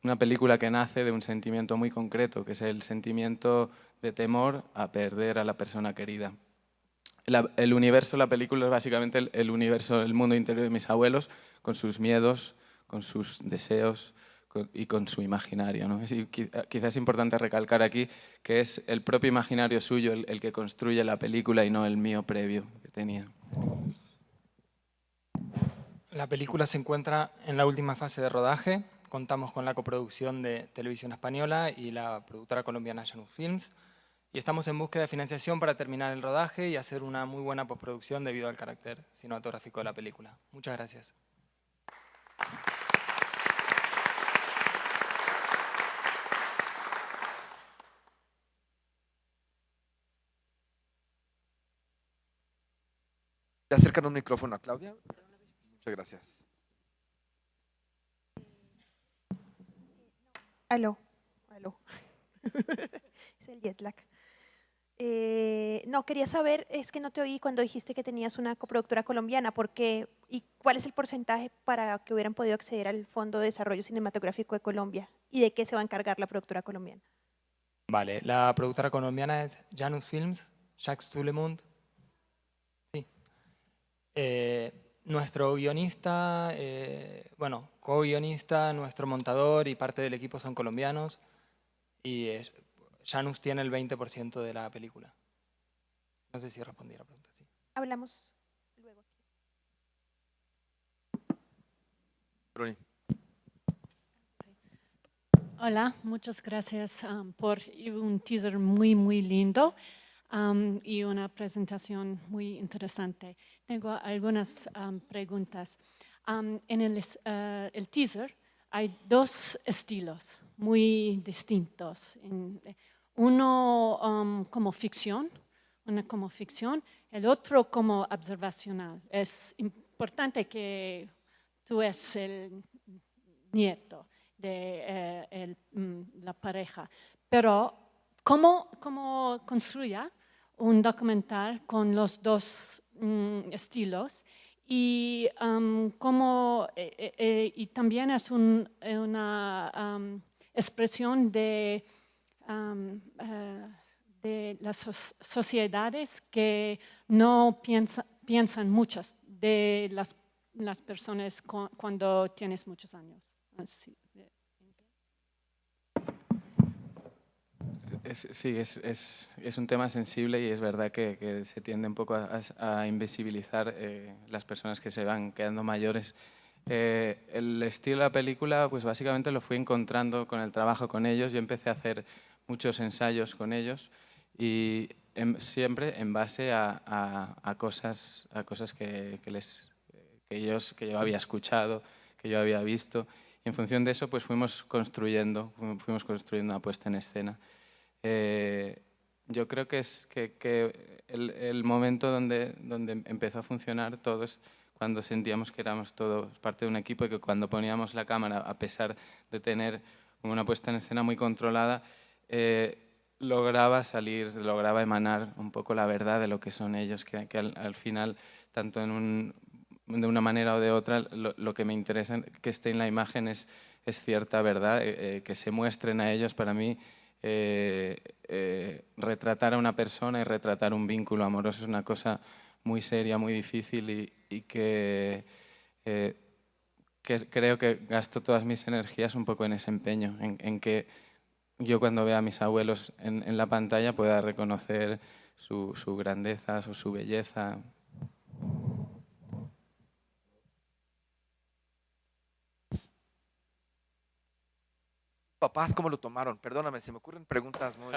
Una película que nace de un sentimiento muy concreto, que es el sentimiento de temor a perder a la persona querida. El universo de la película es básicamente el universo, el mundo interior de mis abuelos, con sus miedos, con sus deseos y con su imaginario, ¿no? Quizás es importante recalcar aquí que es el propio imaginario suyo el que construye la película y no el mío previo que tenía. La película se encuentra en la última fase de rodaje. Contamos con la coproducción de Televisión Española y la productora colombiana Janus Films. Y estamos en búsqueda de financiación para terminar el rodaje y hacer una muy buena postproducción debido al carácter cinematográfico de la película. Muchas gracias. ¿Le acercan un micrófono a Claudia? Muchas gracias. Aló. Es el jet lag. No, quería saber, es que no te oí cuando dijiste que tenías una coproductora colombiana, ¿y cuál es el porcentaje para que hubieran podido acceder al Fondo de Desarrollo Cinematográfico de Colombia? ¿Y de qué se va a encargar la productora colombiana? Vale, la productora colombiana es Janus Films, Jacques Toulemont. Sí. Nuestro guionista, bueno, co-guionista, nuestro montador y parte del equipo son colombianos y Janus tiene el 20% de la película. No sé si respondí a la pregunta. Sí. Hablamos luego. Bruni. Hola, muchas gracias por un teaser muy, muy lindo y una presentación muy interesante. Tengo algunas preguntas. En el teaser hay dos estilos muy distintos. Uno como ficción, el otro como observacional. Es importante que tú eres el nieto de la pareja. Pero, ¿cómo construya un documental con los dos estilos? Y, y también es una expresión de las sociedades que no piensan muchas de las personas cuando tienes muchos años. Sí. Sí, es un tema sensible y es verdad que se tiende un poco a invisibilizar las personas que se van quedando mayores. El estilo de la película, pues básicamente lo fui encontrando con el trabajo con ellos. Yo empecé a hacer muchos ensayos con ellos y siempre en base a cosas que yo había escuchado, que yo había visto. Y en función de eso, pues fuimos construyendo una puesta en escena. Yo creo que el momento donde empezó a funcionar todo es cuando sentíamos que éramos todos parte de un equipo y que cuando poníamos la cámara, a pesar de tener una puesta en escena muy controlada, lograba emanar un poco la verdad de lo que son ellos, que al final, tanto de una manera o de otra, lo que me interesa que esté en la imagen es cierta verdad, que se muestren a ellos. Para mí, retratar a una persona y retratar un vínculo amoroso es una cosa muy seria, muy difícil y que creo que gasto todas mis energías un poco en ese empeño, en que yo cuando vea a mis abuelos en la pantalla pueda reconocer su grandeza, su belleza. ¿Papás cómo lo tomaron? Perdóname, se me ocurren preguntas muy...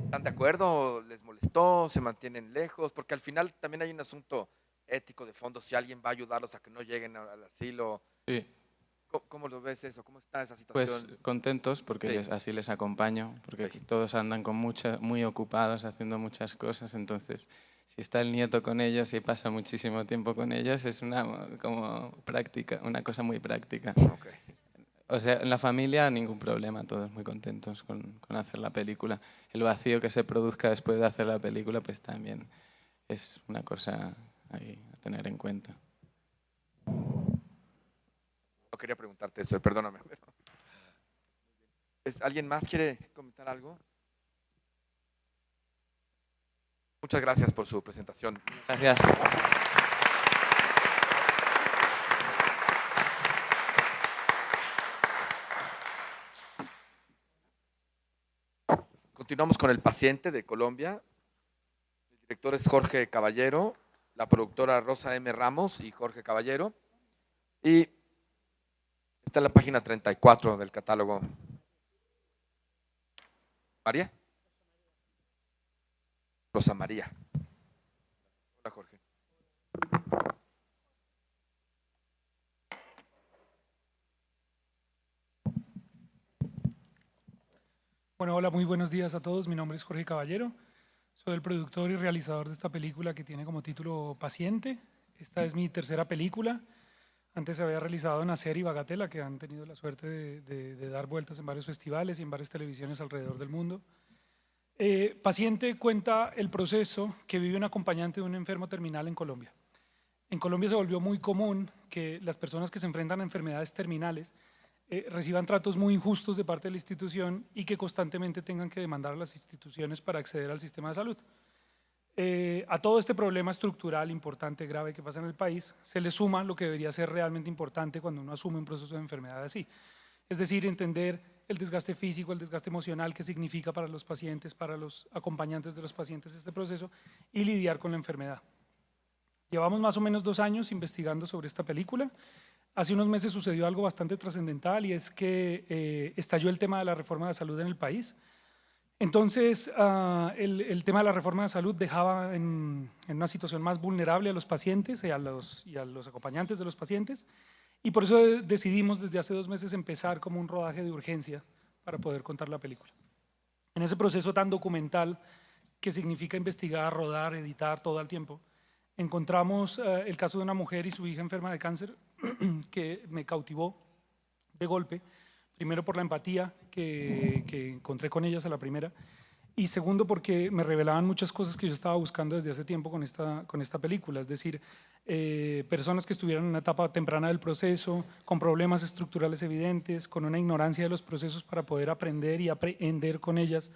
¿Están de acuerdo? ¿Les molestó? ¿Se mantienen lejos? Porque al final también hay un asunto ético de fondo, si alguien va a ayudarlos a que no lleguen al asilo. Sí. ¿Cómo lo ves eso? ¿Cómo está esa situación? Pues contentos porque sí, así les acompaño, porque sí, todos andan muy ocupados haciendo muchas cosas, entonces si está el nieto con ellos y pasa muchísimo tiempo con ellos es una cosa muy práctica. Okay. O sea, en la familia ningún problema, todos muy contentos con hacer la película. El vacío que se produzca después de hacer la película pues también es una cosa ahí a tener en cuenta. No quería preguntarte eso, perdóname. ¿Alguien más quiere comentar algo? Muchas gracias por su presentación. Gracias. Continuamos con El Paciente de Colombia. El director es Jorge Caballero, la productora Rosa M. Ramos y Jorge Caballero. Y está en la página 34 del catálogo. ¿María? Rosa María. Hola, Jorge. Bueno, hola, muy buenos días a todos. Mi nombre es Jorge Caballero. Soy el productor y realizador de esta película que tiene como título Paciente. Esta es mi tercera película. Antes se había realizado Nacer y Bagatela, que han tenido la suerte de dar vueltas en varios festivales y en varias televisiones alrededor del mundo. Paciente cuenta el proceso que vive un acompañante de un enfermo terminal en Colombia. En Colombia se volvió muy común que las personas que se enfrentan a enfermedades terminales reciban tratos muy injustos de parte de la institución y que constantemente tengan que demandar a las instituciones para acceder al sistema de salud. A todo este problema estructural importante, grave que pasa en el país, se le suma lo que debería ser realmente importante cuando uno asume un proceso de enfermedad así. Es decir, entender el desgaste físico, el desgaste emocional que significa para los pacientes, para los acompañantes de los pacientes este proceso y lidiar con la enfermedad. Llevamos más o menos 2 años investigando sobre esta película. Hace unos meses sucedió algo bastante trascendental y es que estalló el tema de la reforma de salud en el país. Entonces, el tema de la reforma de salud dejaba en una situación más vulnerable a los pacientes y a los acompañantes de los pacientes, y por eso decidimos desde hace 2 meses empezar como un rodaje de urgencia para poder contar la película. En ese proceso tan documental que significa investigar, rodar, editar todo al tiempo, encontramos el caso de una mujer y su hija enferma de cáncer que me cautivó de golpe. Primero por la empatía que encontré con ellas a la primera, y segundo porque me revelaban muchas cosas que yo estaba buscando desde hace tiempo con esta película, es decir, personas que estuvieran en una etapa temprana del proceso, con problemas estructurales evidentes, con una ignorancia de los procesos para poder aprender y aprender con ellas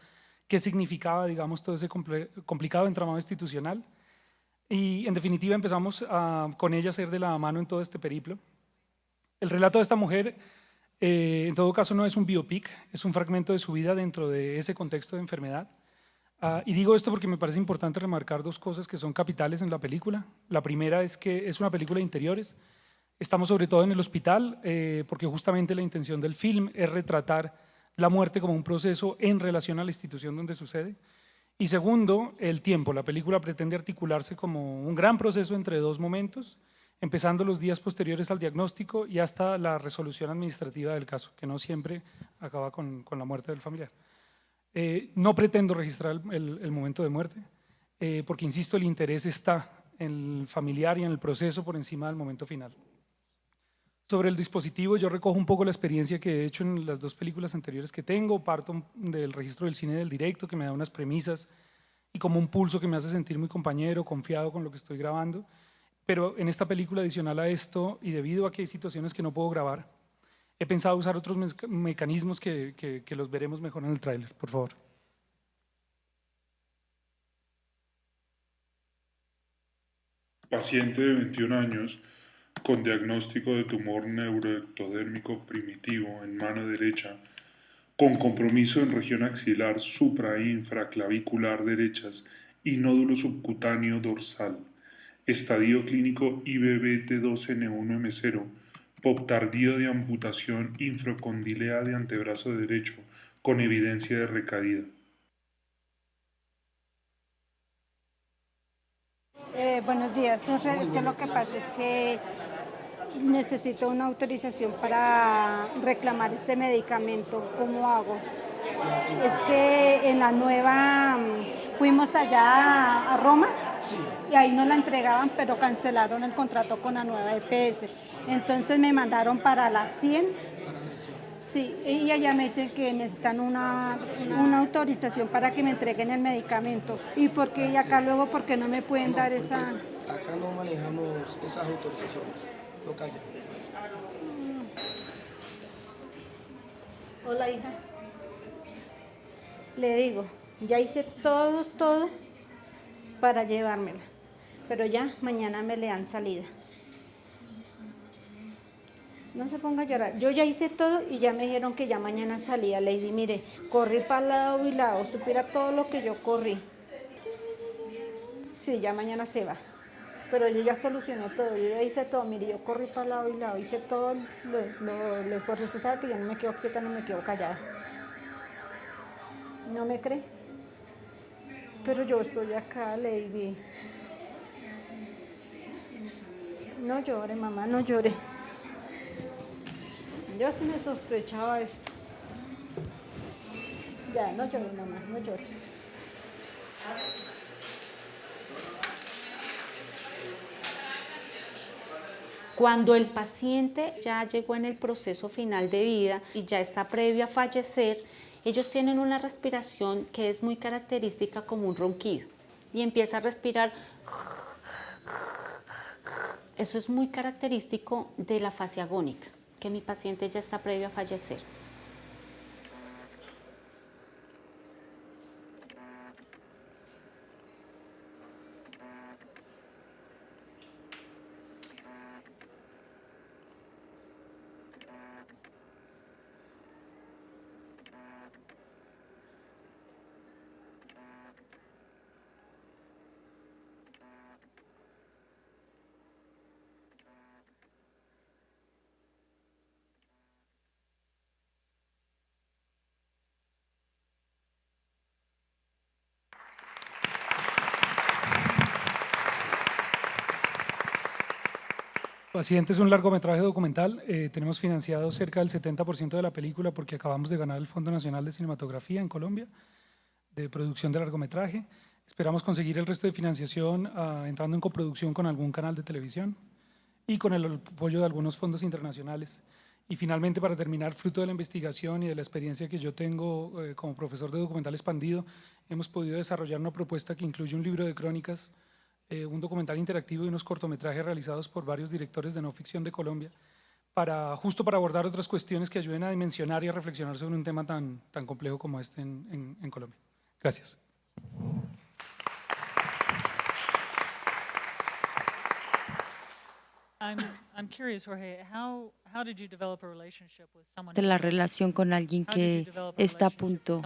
qué significaba, digamos, todo ese complicado entramado institucional. Y en definitiva empezamos con ella a ser de la mano en todo este periplo. El relato de esta mujer en todo caso no es un biopic, es un fragmento de su vida dentro de ese contexto de enfermedad. Y digo esto porque me parece importante remarcar 2 cosas que son capitales en la película. La primera es que es una película de interiores. Estamos sobre todo en el hospital porque justamente la intención del film es retratar la muerte como un proceso en relación a la institución donde sucede. Y segundo, el tiempo. La película pretende articularse como un gran proceso entre 2 momentos, empezando los días posteriores al diagnóstico y hasta la resolución administrativa del caso, que no siempre acaba con la muerte del familiar. No pretendo registrar el momento de muerte, porque insisto, el interés está en el familiar y en el proceso por encima del momento final. Sobre el dispositivo, yo recojo un poco la experiencia que he hecho en las 2 películas anteriores que tengo, parto del registro del cine del directo, que me da unas premisas y como un pulso que me hace sentir muy compañero, confiado con lo que estoy grabando. Pero en esta película, adicional a esto, y debido a que hay situaciones que no puedo grabar, he pensado usar otros mecanismos que los veremos mejor en el tráiler. Por favor. Paciente de 21 años con diagnóstico de tumor neuroectodérmico primitivo en mano derecha, con compromiso en región axilar, supra e infraclavicular derechas y nódulo subcutáneo dorsal. Estadio clínico IBBT2N1M0, POP tardío de amputación infracondilea de antebrazo derecho, con evidencia de recaída. Buenos días, es que lo que pasa es que necesito una autorización para reclamar este medicamento. ¿Cómo hago? Es que en la nueva, fuimos allá a Roma. Sí. Y ahí nos la entregaban, pero cancelaron el contrato con la nueva EPS. Entonces me mandaron para la 100. Sí, y allá me dicen que necesitan una autorización para que me entreguen el medicamento. ¿Y por qué? Y acá luego, ¿por qué no me pueden dar esa? Acá no manejamos esas autorizaciones, no callan. Hola, hija. Le digo, ya hice todo para llevármela, pero ya mañana me le dan salida. No se ponga a llorar. Yo ya hice todo y ya me dijeron que ya mañana salía. Lady, mire, corrí para lado y lado, supiera todo lo que yo corrí. Sí, ya mañana se va. Pero yo ya solucioné todo, yo ya hice todo. Mire, yo corrí para lado y lado, hice todo lo esfuerzo. Usted sabe que yo no me quedo quieta, no me quedo callada. ¿No me cree? Pero yo estoy acá, Lady. No llore, mamá, no llore. Yo sí me sospechaba esto. Ya, no llore, mamá, no llore. Cuando el paciente ya llegó en el proceso final de vida y ya está previo a fallecer, Ellos tienen una respiración que es muy característica como un ronquido y empieza a respirar. Eso es muy característico de la fase agónica, que mi paciente ya está previo a fallecer. Paciente es un largometraje documental. Tenemos financiado cerca del 70% de la película porque acabamos de ganar el Fondo Nacional de Cinematografía en Colombia, de producción de largometraje. Esperamos conseguir el resto de financiación entrando en coproducción con algún canal de televisión y con el apoyo de algunos fondos internacionales. Y finalmente, para terminar, fruto de la investigación y de la experiencia que yo tengo como profesor de documental expandido, hemos podido desarrollar una propuesta que incluye un libro de crónicas, un documental interactivo y unos cortometrajes realizados por varios directores de no ficción de Colombia, justo para abordar otras cuestiones que ayuden a dimensionar y a reflexionar sobre un tema tan complejo como este en Colombia. Gracias. I'm curious, Jorge, how did you develop a relationship with someone de la relación con alguien que está a punto,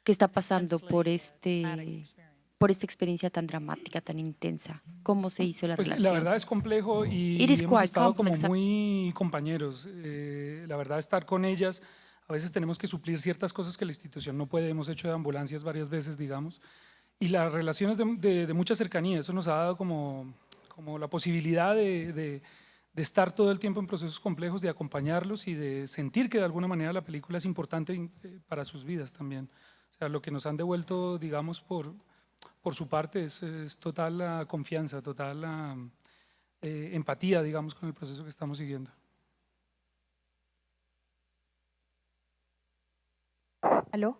que está pasando por esta experiencia tan dramática, tan intensa? ¿Cómo se hizo la relación? La verdad es complejo y hemos estado como muy compañeros. La verdad, estar con ellas, a veces tenemos que suplir ciertas cosas que la institución no puede. Hemos hecho de ambulancias varias veces, digamos, y las relaciones de mucha cercanía. Eso nos ha dado como la posibilidad de estar todo el tiempo en procesos complejos, de acompañarlos y de sentir que de alguna manera la película es importante para sus vidas también. O sea, lo que nos han devuelto, digamos, por su parte es total la confianza, total la empatía, digamos, con el proceso que estamos siguiendo. ¿Aló?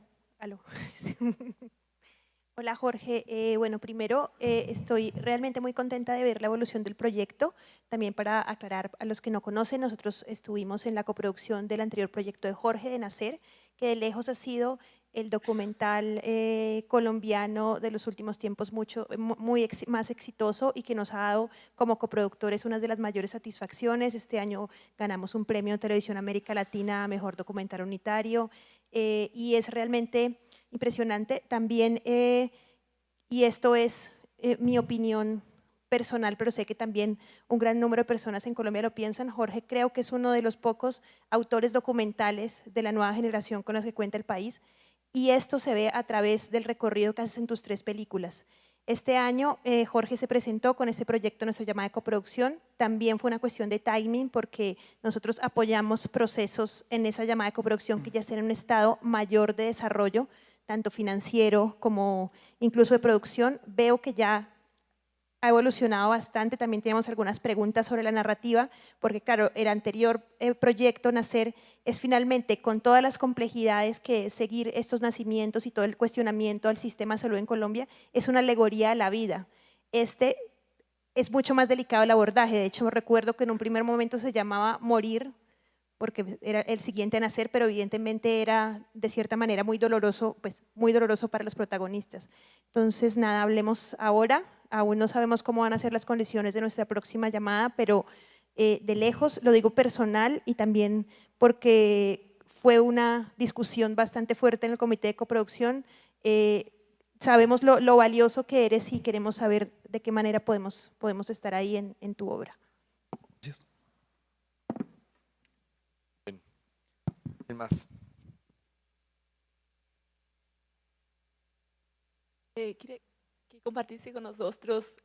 Hola Jorge, bueno, primero estoy realmente muy contenta de ver la evolución del proyecto. También para aclarar a los que no conocen, nosotros estuvimos en la coproducción del anterior proyecto de Jorge, de Nacer, que de lejos ha sido el documental colombiano de los últimos tiempos más exitoso y que nos ha dado como coproductores una de las mayores satisfacciones. Este año ganamos un premio en Televisión América Latina a Mejor Documental Unitario y es realmente impresionante también, y esto es mi opinión personal, pero sé que también un gran número de personas en Colombia lo piensan. Jorge creo que es uno de los pocos autores documentales de la nueva generación con los que cuenta el país, y esto se ve a través del recorrido que haces en tus 3 películas. Este año Jorge se presentó con este proyecto, nuestra llamada de coproducción. También fue una cuestión de timing porque nosotros apoyamos procesos en esa llamada de coproducción que ya están en un estado mayor de desarrollo, tanto financiero como incluso de producción. Veo que ya ha evolucionado bastante. También tenemos algunas preguntas sobre la narrativa, porque claro, el anterior proyecto, Nacer, es finalmente con todas las complejidades que seguir estos nacimientos y todo el cuestionamiento al sistema de salud en Colombia, es una alegoría a la vida. Este es mucho más delicado el abordaje. De hecho, recuerdo que en un primer momento se llamaba Morir, porque era el siguiente a nacer, pero evidentemente era de cierta manera muy doloroso, pues muy doloroso para los protagonistas. Entonces, nada, hablemos ahora. Aún no sabemos cómo van a ser las condiciones de nuestra próxima llamada, pero de lejos, lo digo personal y también porque fue una discusión bastante fuerte en el comité de coproducción. Sabemos lo valioso que eres y queremos saber de qué manera podemos estar ahí en tu obra. Gracias. ¿Quién más? Quería que compartisse con nosotros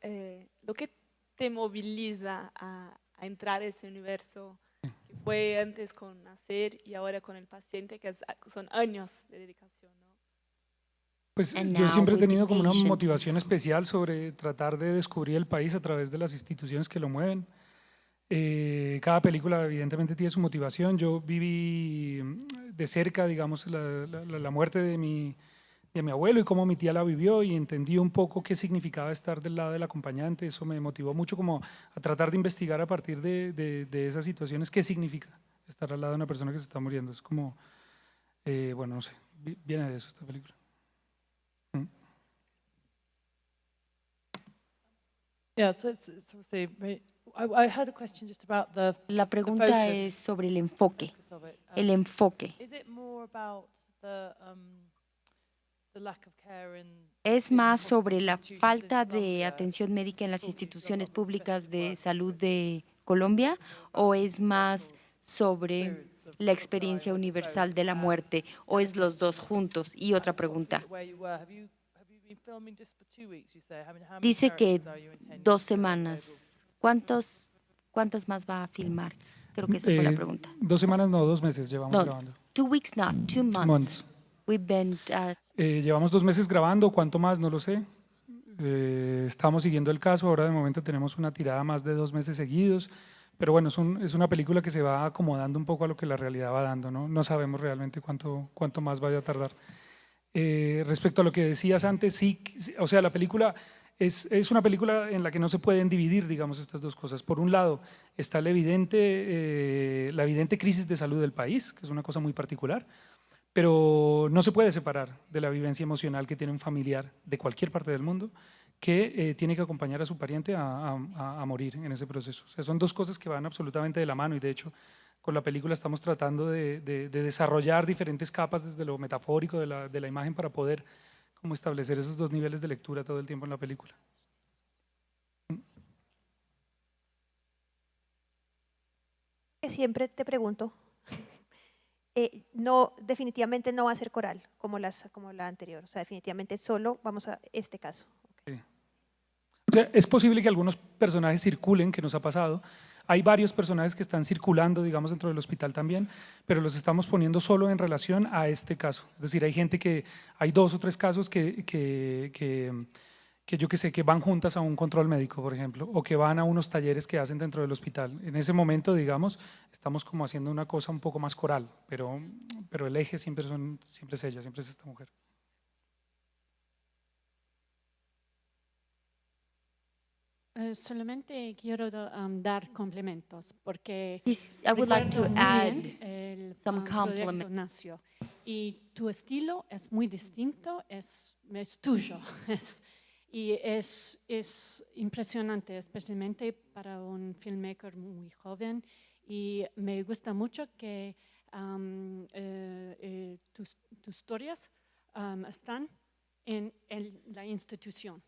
lo que te moviliza a entrar a ese universo que fue antes con Nacer y ahora con el paciente, que son años de dedicación, ¿no? Pues yo siempre he tenido como una motivación especial sobre tratar de descubrir el país a través de las instituciones que lo mueven. Cada película evidentemente tiene su motivación. Yo viví de cerca, digamos, la muerte de mi abuelo y cómo mi tía la vivió, y entendí un poco qué significaba estar del lado del acompañante. Eso me motivó mucho como a tratar de investigar a partir de esas situaciones qué significa estar al lado de una persona que se está muriendo. Es como, bueno, no sé, viene de eso esta película. Yeah, I had a question just about La pregunta es sobre el enfoque. El enfoque. Is it more about the lack of care ¿Es más sobre la falta de atención médica en las instituciones públicas de salud de Colombia, o es más sobre la experiencia universal de la muerte, o es los dos juntos? Y otra pregunta. Dice que 2 semanas. ¿Cuántas más va a filmar? Creo que esa fue la pregunta. 2 semanas, no, 2 meses llevamos grabando. 2 weeks, not 2 months. We've been, llevamos 2 meses grabando, ¿cuánto más? No lo sé. Estamos siguiendo el caso, ahora de momento tenemos una tirada más de 2 meses seguidos, pero bueno, es una película que se va acomodando un poco a lo que la realidad va dando, ¿no? No sabemos realmente cuánto más vaya a tardar. Respecto a lo que decías antes, sí, o sea, la película es una película en la que no se pueden dividir, digamos, estas dos cosas. Por un lado está la evidente crisis de salud del país, que es una cosa muy particular, pero no se puede separar de la vivencia emocional que tiene un familiar de cualquier parte del mundo que tiene que acompañar a su pariente a morir en ese proceso. O sea, son dos cosas que van absolutamente de la mano, y de hecho con la película estamos tratando de desarrollar diferentes capas desde lo metafórico de la imagen para poder como establecer esos dos niveles de lectura todo el tiempo en la película. Siempre te pregunto, no, definitivamente no va a ser coral como la anterior, o sea, definitivamente solo vamos a este caso. Sí. O sea, es posible que algunos personajes circulen, que nos ha pasado. Hay varios personajes que están circulando, digamos, dentro del hospital también, pero los estamos poniendo solo en relación a este caso. Es decir, hay 2 o 3 casos que yo que sé, que van juntas a un control médico, por ejemplo, o que van a unos talleres que hacen dentro del hospital. En ese momento, digamos, estamos como haciendo una cosa un poco más coral, pero el eje siempre es ella, siempre es esta mujer. Solamente quiero dar complementos porque I would like to add some compliments. Y tu estilo es muy distinto, es tuyo. Y es impresionante, especialmente para un filmmaker muy joven. Y me gusta mucho que tus historias están en la institución.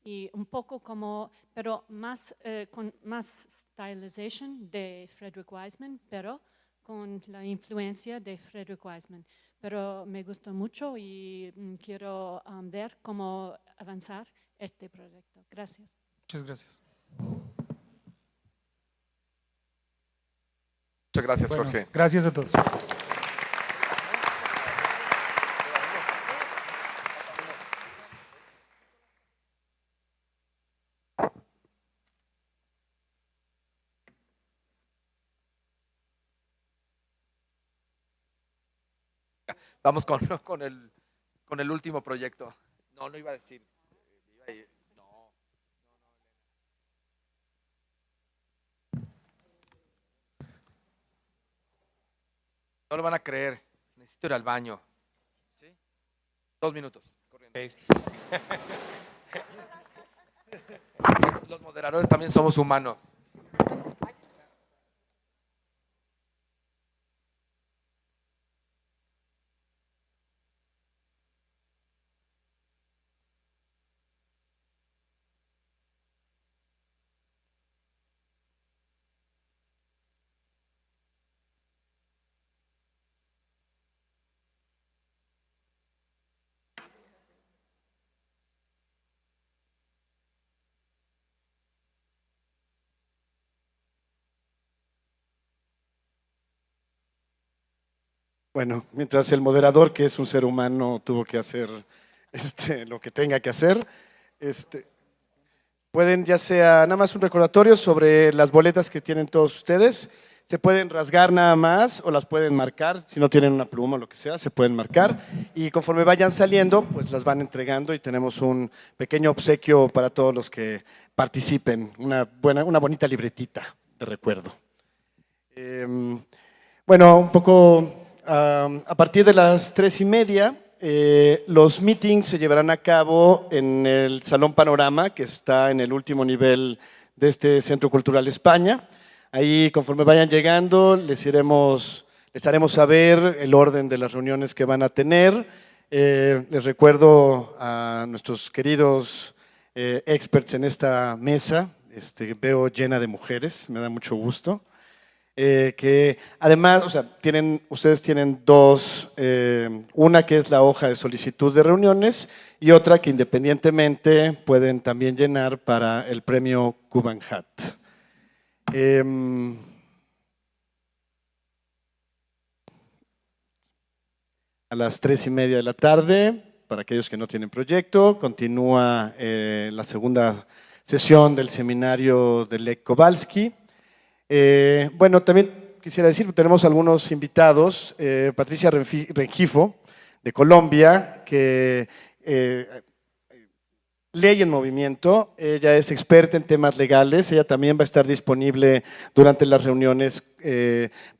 Y un poco como, pero más, con más stylization de Frederick Wiseman, pero con la influencia de Frederick Wiseman. Pero me gusta mucho y quiero ver cómo avanzar este proyecto. Gracias. Muchas gracias. Muchas gracias, bueno, Jorge. Gracias a todos. Vamos con el último proyecto. No iba a decir. No lo van a creer. Necesito ir al baño. ¿Sí? 2 minutos. Corriendo. Los moderadores también somos humanos. Bueno, mientras el moderador, que es un ser humano, tuvo que hacer lo que tenga que hacer, pueden ya sea nada más un recordatorio sobre las boletas que tienen todos ustedes. Se pueden rasgar nada más o las pueden marcar, si no tienen una pluma o lo que sea, se pueden marcar y conforme vayan saliendo, pues las van entregando y tenemos un pequeño obsequio para todos los que participen, una bonita libretita de recuerdo. Bueno, un poco a partir de las 3:30, los meetings se llevarán a cabo en el Salón Panorama, que está en el último nivel de este Centro Cultural España. Ahí, conforme vayan llegando, les haremos saber el orden de las reuniones que van a tener. Les recuerdo a nuestros queridos experts en esta mesa, veo llena de mujeres, me da mucho gusto. Que además, o sea, ustedes tienen dos, una que es la hoja de solicitud de reuniones y otra que independientemente pueden también llenar para el premio Cuban Hat. A las 3:30 de la tarde, para aquellos que no tienen proyecto, continúa la segunda sesión del seminario de Lech Kowalski. Bueno, también quisiera decir que tenemos algunos invitados, Patricia Rengifo, de Colombia, que Ley en Movimiento, ella es experta en temas legales, ella también va a estar disponible durante las reuniones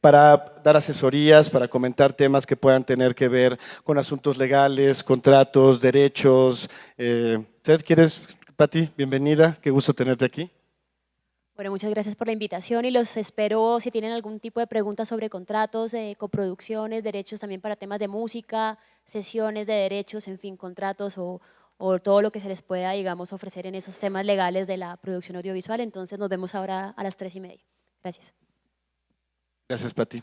para dar asesorías, para comentar temas que puedan tener que ver con asuntos legales, contratos, derechos. ¿Quieres, Pati? Bienvenida, qué gusto tenerte aquí. Bueno, muchas gracias por la invitación y los espero si tienen algún tipo de preguntas sobre contratos, coproducciones, derechos también para temas de música, sesiones de derechos, en fin, contratos o todo lo que se les pueda, digamos, ofrecer en esos temas legales de la producción audiovisual. Entonces nos vemos ahora a las 3:30. Gracias. Gracias, Pati.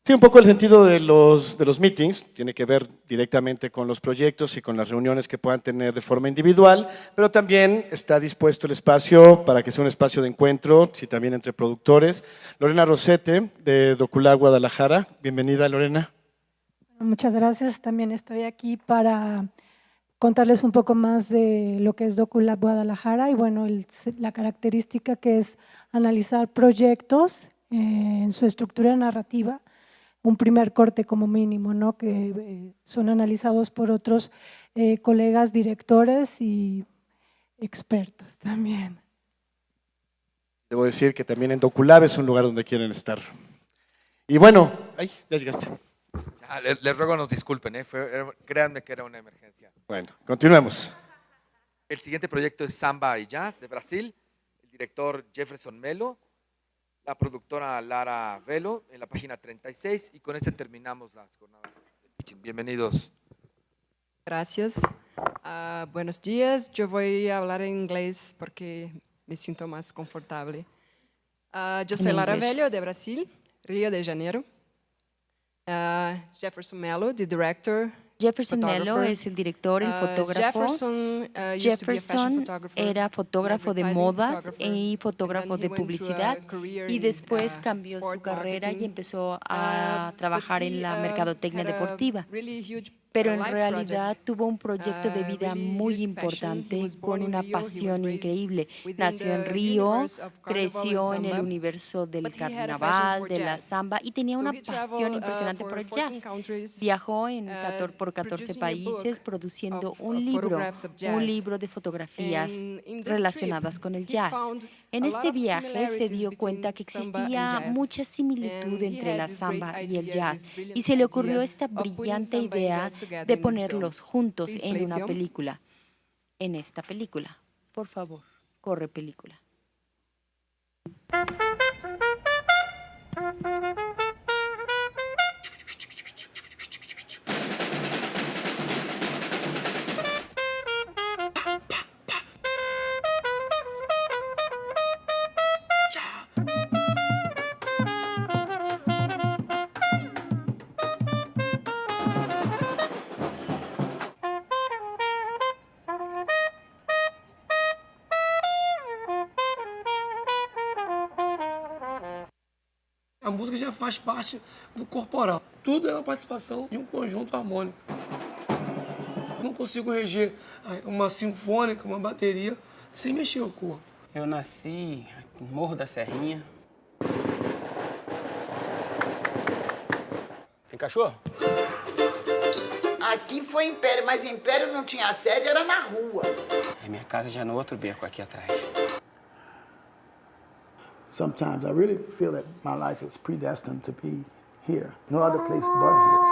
Sí, un poco el sentido de los meetings tiene que ver directamente con los proyectos y con las reuniones que puedan tener de forma individual, pero también está dispuesto el espacio para que sea un espacio de encuentro, sí, también entre productores. Lorena Rosete, de Doculá, Guadalajara. Bienvenida, Lorena. Muchas gracias. También estoy aquí para contarles un poco más de lo que es Doculá, Guadalajara y bueno, la característica que es analizar proyectos en su estructura narrativa, un primer corte como mínimo, ¿no? Que son analizados por otros colegas directores y expertos también. Debo decir que también en Doculab es un lugar donde quieren estar. Y bueno, ¡ay! Ya llegaste. Les ruego nos disculpen, créanme que era una emergencia. Bueno, continuemos. El siguiente proyecto es Samba y Jazz de Brasil, el director Jefferson Melo, la productora Lara Velo en la página 36 y con este terminamos las jornadas de pitching. Bienvenidos. Gracias. Buenos días. Yo voy a hablar en inglés porque me siento más confortable. Yo soy Lara Velo de Brasil, Río de Janeiro. Jefferson Melo, the director. Jefferson Melo es el director, el fotógrafo. Jefferson era fotógrafo de modas y fotógrafo de publicidad y después cambió su carrera y empezó a trabajar en la mercadotecnia deportiva. Pero en realidad tuvo un proyecto de vida muy importante con una pasión increíble. Nació en Río, creció en el universo del carnaval, de la samba y tenía una pasión impresionante por el jazz. Viajó por 14 países produciendo un libro de fotografías relacionadas con el jazz. En este viaje se dio cuenta que existía mucha similitud entre la samba y el jazz y se le ocurrió esta brillante idea de ponerlos juntos en una película. En esta película. Por favor, corre película. A música já faz parte do corporal. Tudo é uma participação de um conjunto harmônico. Não consigo reger uma sinfônica, uma bateria, sem mexer o corpo. Eu nasci no Morro da Serrinha. Tem cachorro? Aqui foi Império, mas Império não tinha sede, era na rua. Minha casa já no outro beco aqui atrás. Sometimes I really feel that my life is predestined to be here. No other place but here.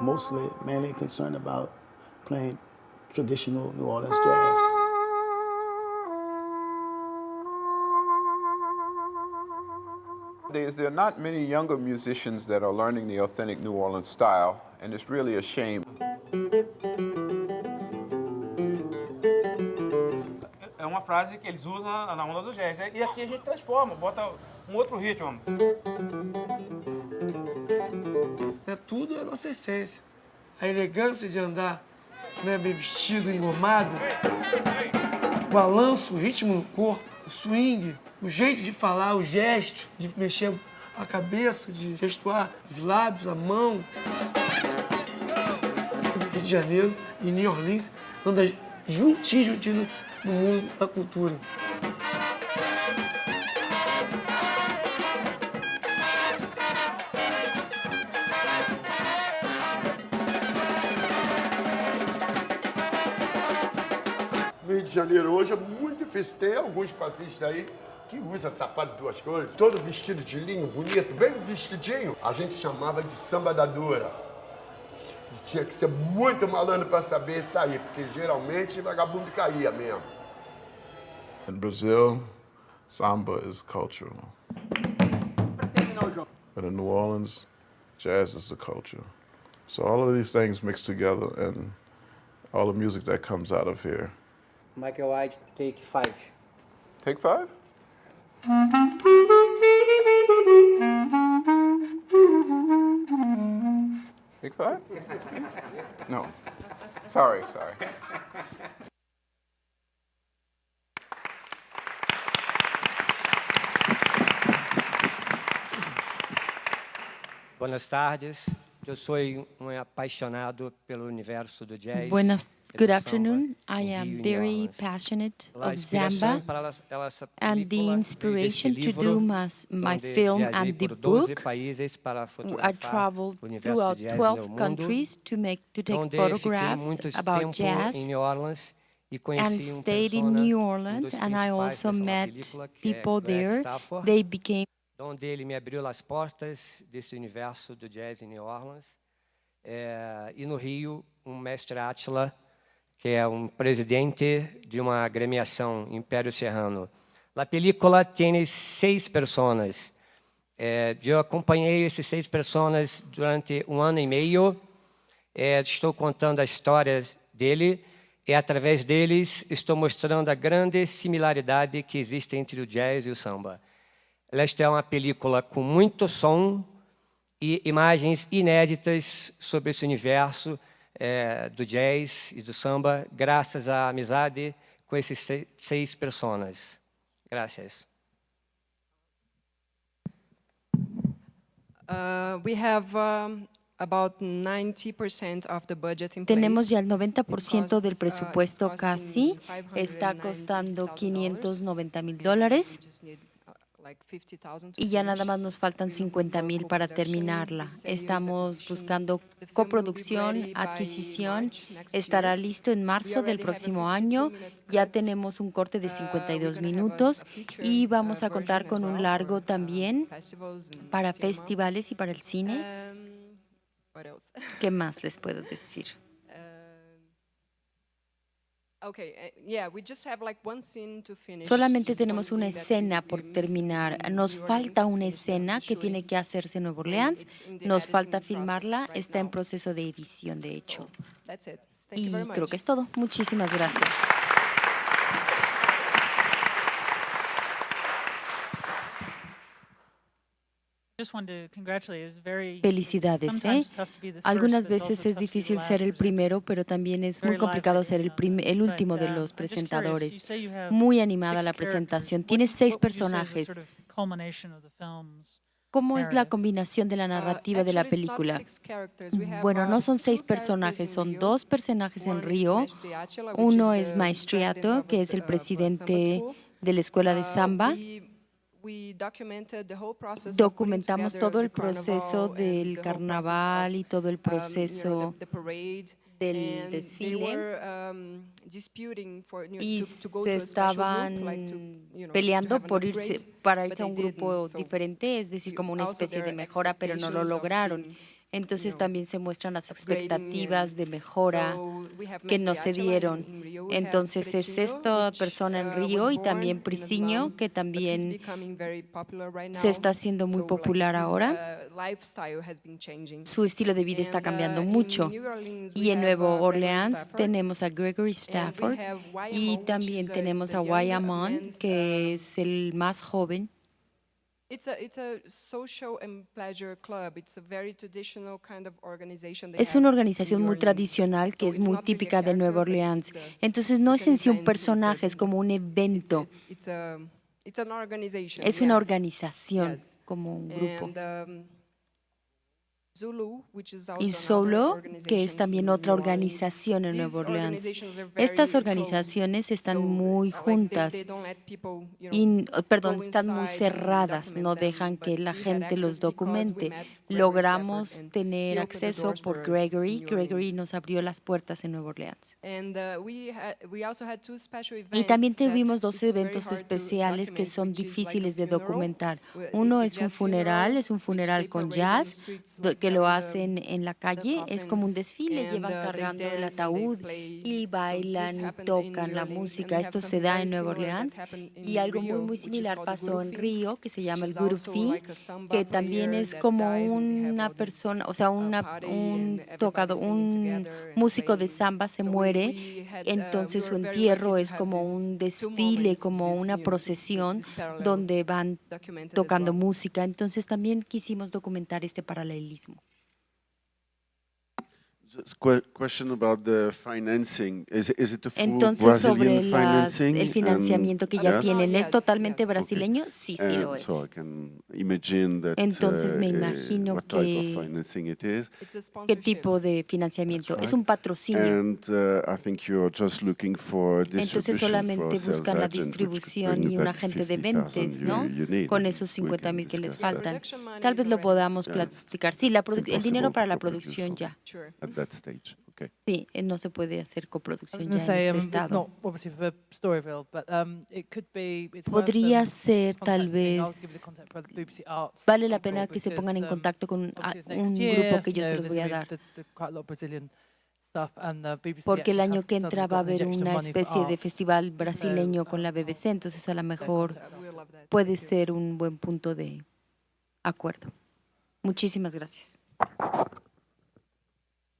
Mostly, mainly concerned about playing traditional New Orleans jazz. There are not many younger musicians that are learning the authentic New Orleans style, and it's really a shame. É uma frase que eles usam na onda do jazz. E aqui a gente transforma, bota um outro ritmo. Tudo é a nossa essência. A elegância de andar, né, bem vestido, engomado, o balanço, o ritmo no corpo, o swing, o jeito de falar, o gesto, de mexer a cabeça, de gestuar os lábios, a mão. Rio de Janeiro e New Orleans anda juntinho no mundo da cultura. No Rio de Janeiro hoje é muito difícil. Tem alguns passistas aí que usa sapato de duas cores, todo vestido de linho, bonito, bem vestidinho. A gente chamava de samba da dura. Tinha que ser muito malandro para saber sair, porque geralmente vagabundo caía mesmo. In Brazil, samba is cultural. But in New Orleans, jazz is the culture. So all of these things mix together, and all the music that comes out of here. Michael White, take 5. Take 5? Take 5? No. Sorry. Buenas tardes. Eu sou apaixonado pelo universo do jazz. Good afternoon. I am very passionate of samba, and the inspiration to do my film and the book. I traveled throughout 12 countries to take photographs about jazz, and stayed in New Orleans, and I also met people there. They became Onde ele me abriu as portas desse universo do jazz em New Orleans. E no Rio, mestre Átila, que é presidente de uma agremiação, Império Serrano. A película tem 6 personas. Eu acompanhei esses 6 personas durante 1 ano e meio. Estou contando a história dele e, através deles, estou mostrando a grande similaridade que existe entre o jazz e o samba. Esta é uma película com muito som e imagens inéditas sobre esse universo do jazz e do samba, graças à amizade com esses 6 personas. Graças. We have about 90% of the budget in place. Tenemos ya el 90% del presupuesto casi. Está costando $590,000. Y ya nada más nos faltan 50,000 para terminarla. Estamos buscando coproducción, adquisición. Estará listo en marzo del próximo año. Ya tenemos un corte de 52 minutos y vamos a contar con un largo también para festivales y para el cine. ¿Qué más les puedo decir? Solamente tenemos una escena por terminar. Nos falta una escena que tiene que hacerse en Nueva Orleans. Nos falta filmarla. Está en proceso de edición, de hecho. Y creo que es todo. Muchísimas gracias. Felicidades. Algunas veces es difícil ser el primero, pero también es muy complicado ser el último de los presentadores. Muy animada la presentación. Tienes 6 personajes. ¿Cómo es la combinación de la narrativa de la película? Bueno, no son 6 personajes, son 2 personajes en Río. Uno es Maestriato, que es el presidente de la escuela de samba. Documentamos todo el proceso del carnaval y todo el proceso del desfile y se estaban peleando para irse a un grupo diferente, es decir, como una especie de mejora, pero no lo lograron. Entonces también se muestran las expectativas de mejora que no se dieron. Entonces es esta persona en Río y también Prisiño, que también se está haciendo muy popular ahora. Su estilo de vida está cambiando mucho. Y en Nueva Orleans tenemos a Gregory Stafford y también tenemos a Wyamon, que es el más joven. Es una organización muy tradicional que es muy típica de Nueva Orleans. Entonces no es en sí un personaje, es como un evento. Es una organización, como un grupo. Y Zulu, que es también otra organización en Nueva Orleans. Estas organizaciones están muy juntas, están muy cerradas, no dejan que la gente los documente. Logramos tener acceso por Gregory. Gregory nos abrió las puertas en Nueva Orleans. Y también tuvimos 2 eventos especiales que son difíciles de documentar. Uno es un funeral con jazz, que lo hacen en la calle, es como un desfile, llevan cargando el ataúd y bailan y tocan la música. Esto se da en Nueva Orleans y algo muy similar pasó en Río, que se llama el Gurufí, que también es como una persona, o sea, un músico de samba se muere, entonces su entierro es como un desfile, como una procesión donde van tocando música. Entonces también quisimos documentar este paralelismo. Question about the financing. Is it a full Entonces, sobre Brazilian financing? el financiamiento que ya Yes? tienen, ¿es totalmente brasileño? Sí, sí And lo es. so I can imagine that, Entonces me imagino what type que of financing it is. qué tipo de financiamiento. Es un patrocinio. And I think you're just looking for Entonces distribution solamente for a sales buscan la agent, which could distribución bring y un that agente de 50,000 ventas, ¿no? you need. Con esos We can 50,000 que les discuss that. faltan. Tal vez lo podamos Yeah, platicar. Sí, el dinero impossible para to la co-produce producción ya. At that stage, okay. Sí, no se puede hacer coproducción I ya was en gonna say, este it's estado. not obviously for Storyville, but it could be. It's worth Podría them ser tal contacting. I'll give you vez, the contact for the BBC Arts vale la people pena que se pongan en because, contacto con obviously un next year, grupo que yo you se know, los voy a there's dar. gonna be quite a lot of Brazilian stuff, and the BBC Porque el actually año has que suddenly entra got va a an haber injection of una money for especie de arts. festival brasileño con la BBC, entonces a lo mejor puede ser un buen punto de acuerdo. Muchísimas gracias.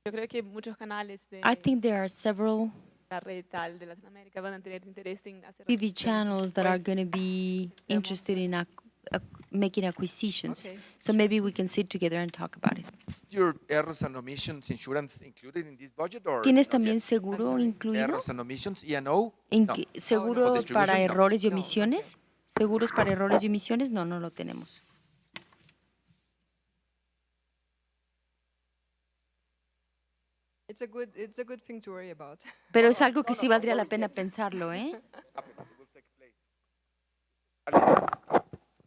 Yo creo que muchos canales de I think there are several la red tal de Latinoamérica van a tener interés en hacer TV channels that are después. going to be interested in making acquisitions. So maybe we can sit together and talk about it. Is your errors and omissions insurance included in this budget or ¿Tienes not también yet? seguro incluido? Errors and omissions, E&O? No. ¿Seguro For distribution, para no. errores y omisiones? ¿Seguros para errores y omisiones? No, no lo tenemos. It's a good thing to worry about. Pero es algo que sí valdría la pena pensarlo, ¿eh?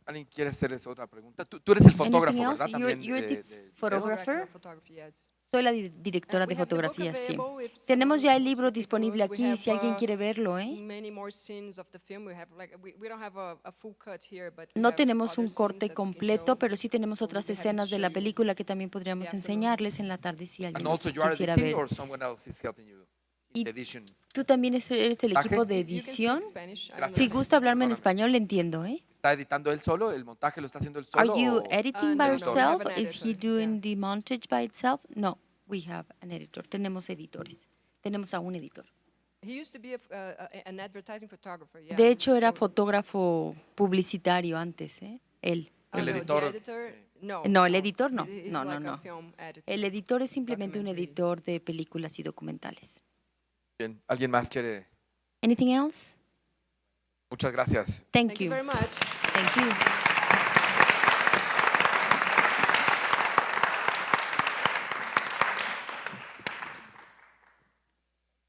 ¿Alguien quiere hacerles otra pregunta? Tú eres el fotógrafo, Anything else? ¿verdad? También You're the de photographer? Photography, yes. Soy la directora de fotografía, sí. Tenemos ya el libro disponible aquí, si alguien quiere verlo, ¿eh? No tenemos un corte completo, pero sí tenemos otras escenas de la película que también podríamos enseñarles en la tarde si alguien And also you are quisiera editing ver. or someone else is helping you in the edition? ¿Tú también eres el equipo de edición? Si gusta hablarme en español, le entiendo, ¿eh? ¿Está editando él solo? ¿El montaje lo está haciendo él solo? Are you o editing el by editor? yourself? Is he doing the montage by itself? No, we have an editor. Tenemos editores. Tenemos a un editor. He used to be an advertising photographer, yeah. De hecho, era fotógrafo publicitario antes, ¿eh? Él. El editor. No, el editor no. He's No, no, like a no. film editor. El editor es simplemente un editor de películas y documentales. Bien. ¿Alguien más quiere? Anything else? Muchas gracias. Thank you. Very much. Thank you.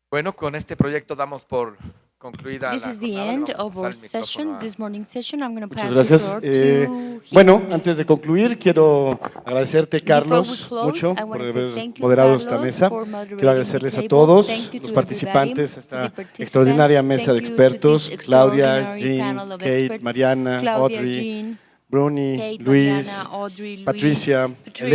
Bueno, con este proyecto damos por concluida This la is the jornada, le end vamos a of pasar our el micrófono session, a- this morning session. I'm going to pass Muchas the gracias. floor to Bueno, antes de concluir, quiero agradecerte, Carlos, close, mucho I wanna por say haber thank you, moderado esta Carlos, mesa. for moderating Quiero agradecerles the a table. todos Thank you los to participantes, everybody, esta to the participants. extraordinaria mesa de Thank you to expertos, this Claudia, extraordinary Jean, panel of Kate, experts. Mariana, Claudia, Audrey, Jean, Bruni, Kate, Luis, Mariana, Audrey, Luis, Patricia, Patricia,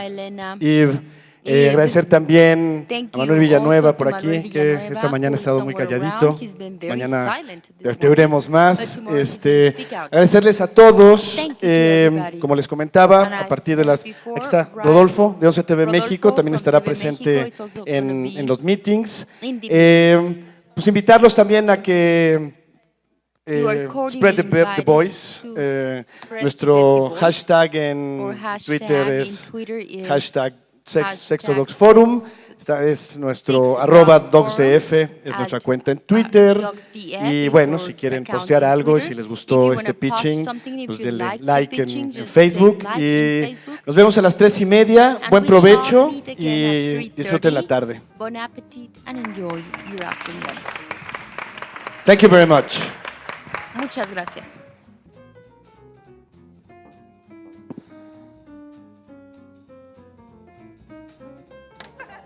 Elena, Yves. Yves. Agradecer también Thank a Manuel you Villanueva also por to Manuel aquí, que Villanueva, esta mañana ha who is estado muy somewhere calladito. around. He's been very Mañana silent this te oiremos morning, más. but tomorrow he's gonna speak out. Agradecerles a todos. Thank you to everybody. Como les comentaba, And I a partir de said las... before, Aquí está right, Rodolfo de 11 TV Rodolfo México, también from estará TV México, presente it's also gonna en be los meetings. in the Pues invitarlos también a que You are cordially spread the invited voice. to spread Nuestro the voice. hashtag en Our hashtag Twitter in es Twitter is hashtag hashtag SextoDocsForum. Esta es nuestro @DocsDF, es nuestra cuenta en Twitter. Y bueno, si quieren postear algo y si les gustó este pitching, pues denle like en Facebook. Y nos vemos a las 3:30. Buen provecho y disfruten la tarde. Bon appetit and enjoy your afternoon. Thank you very much. Muchas gracias.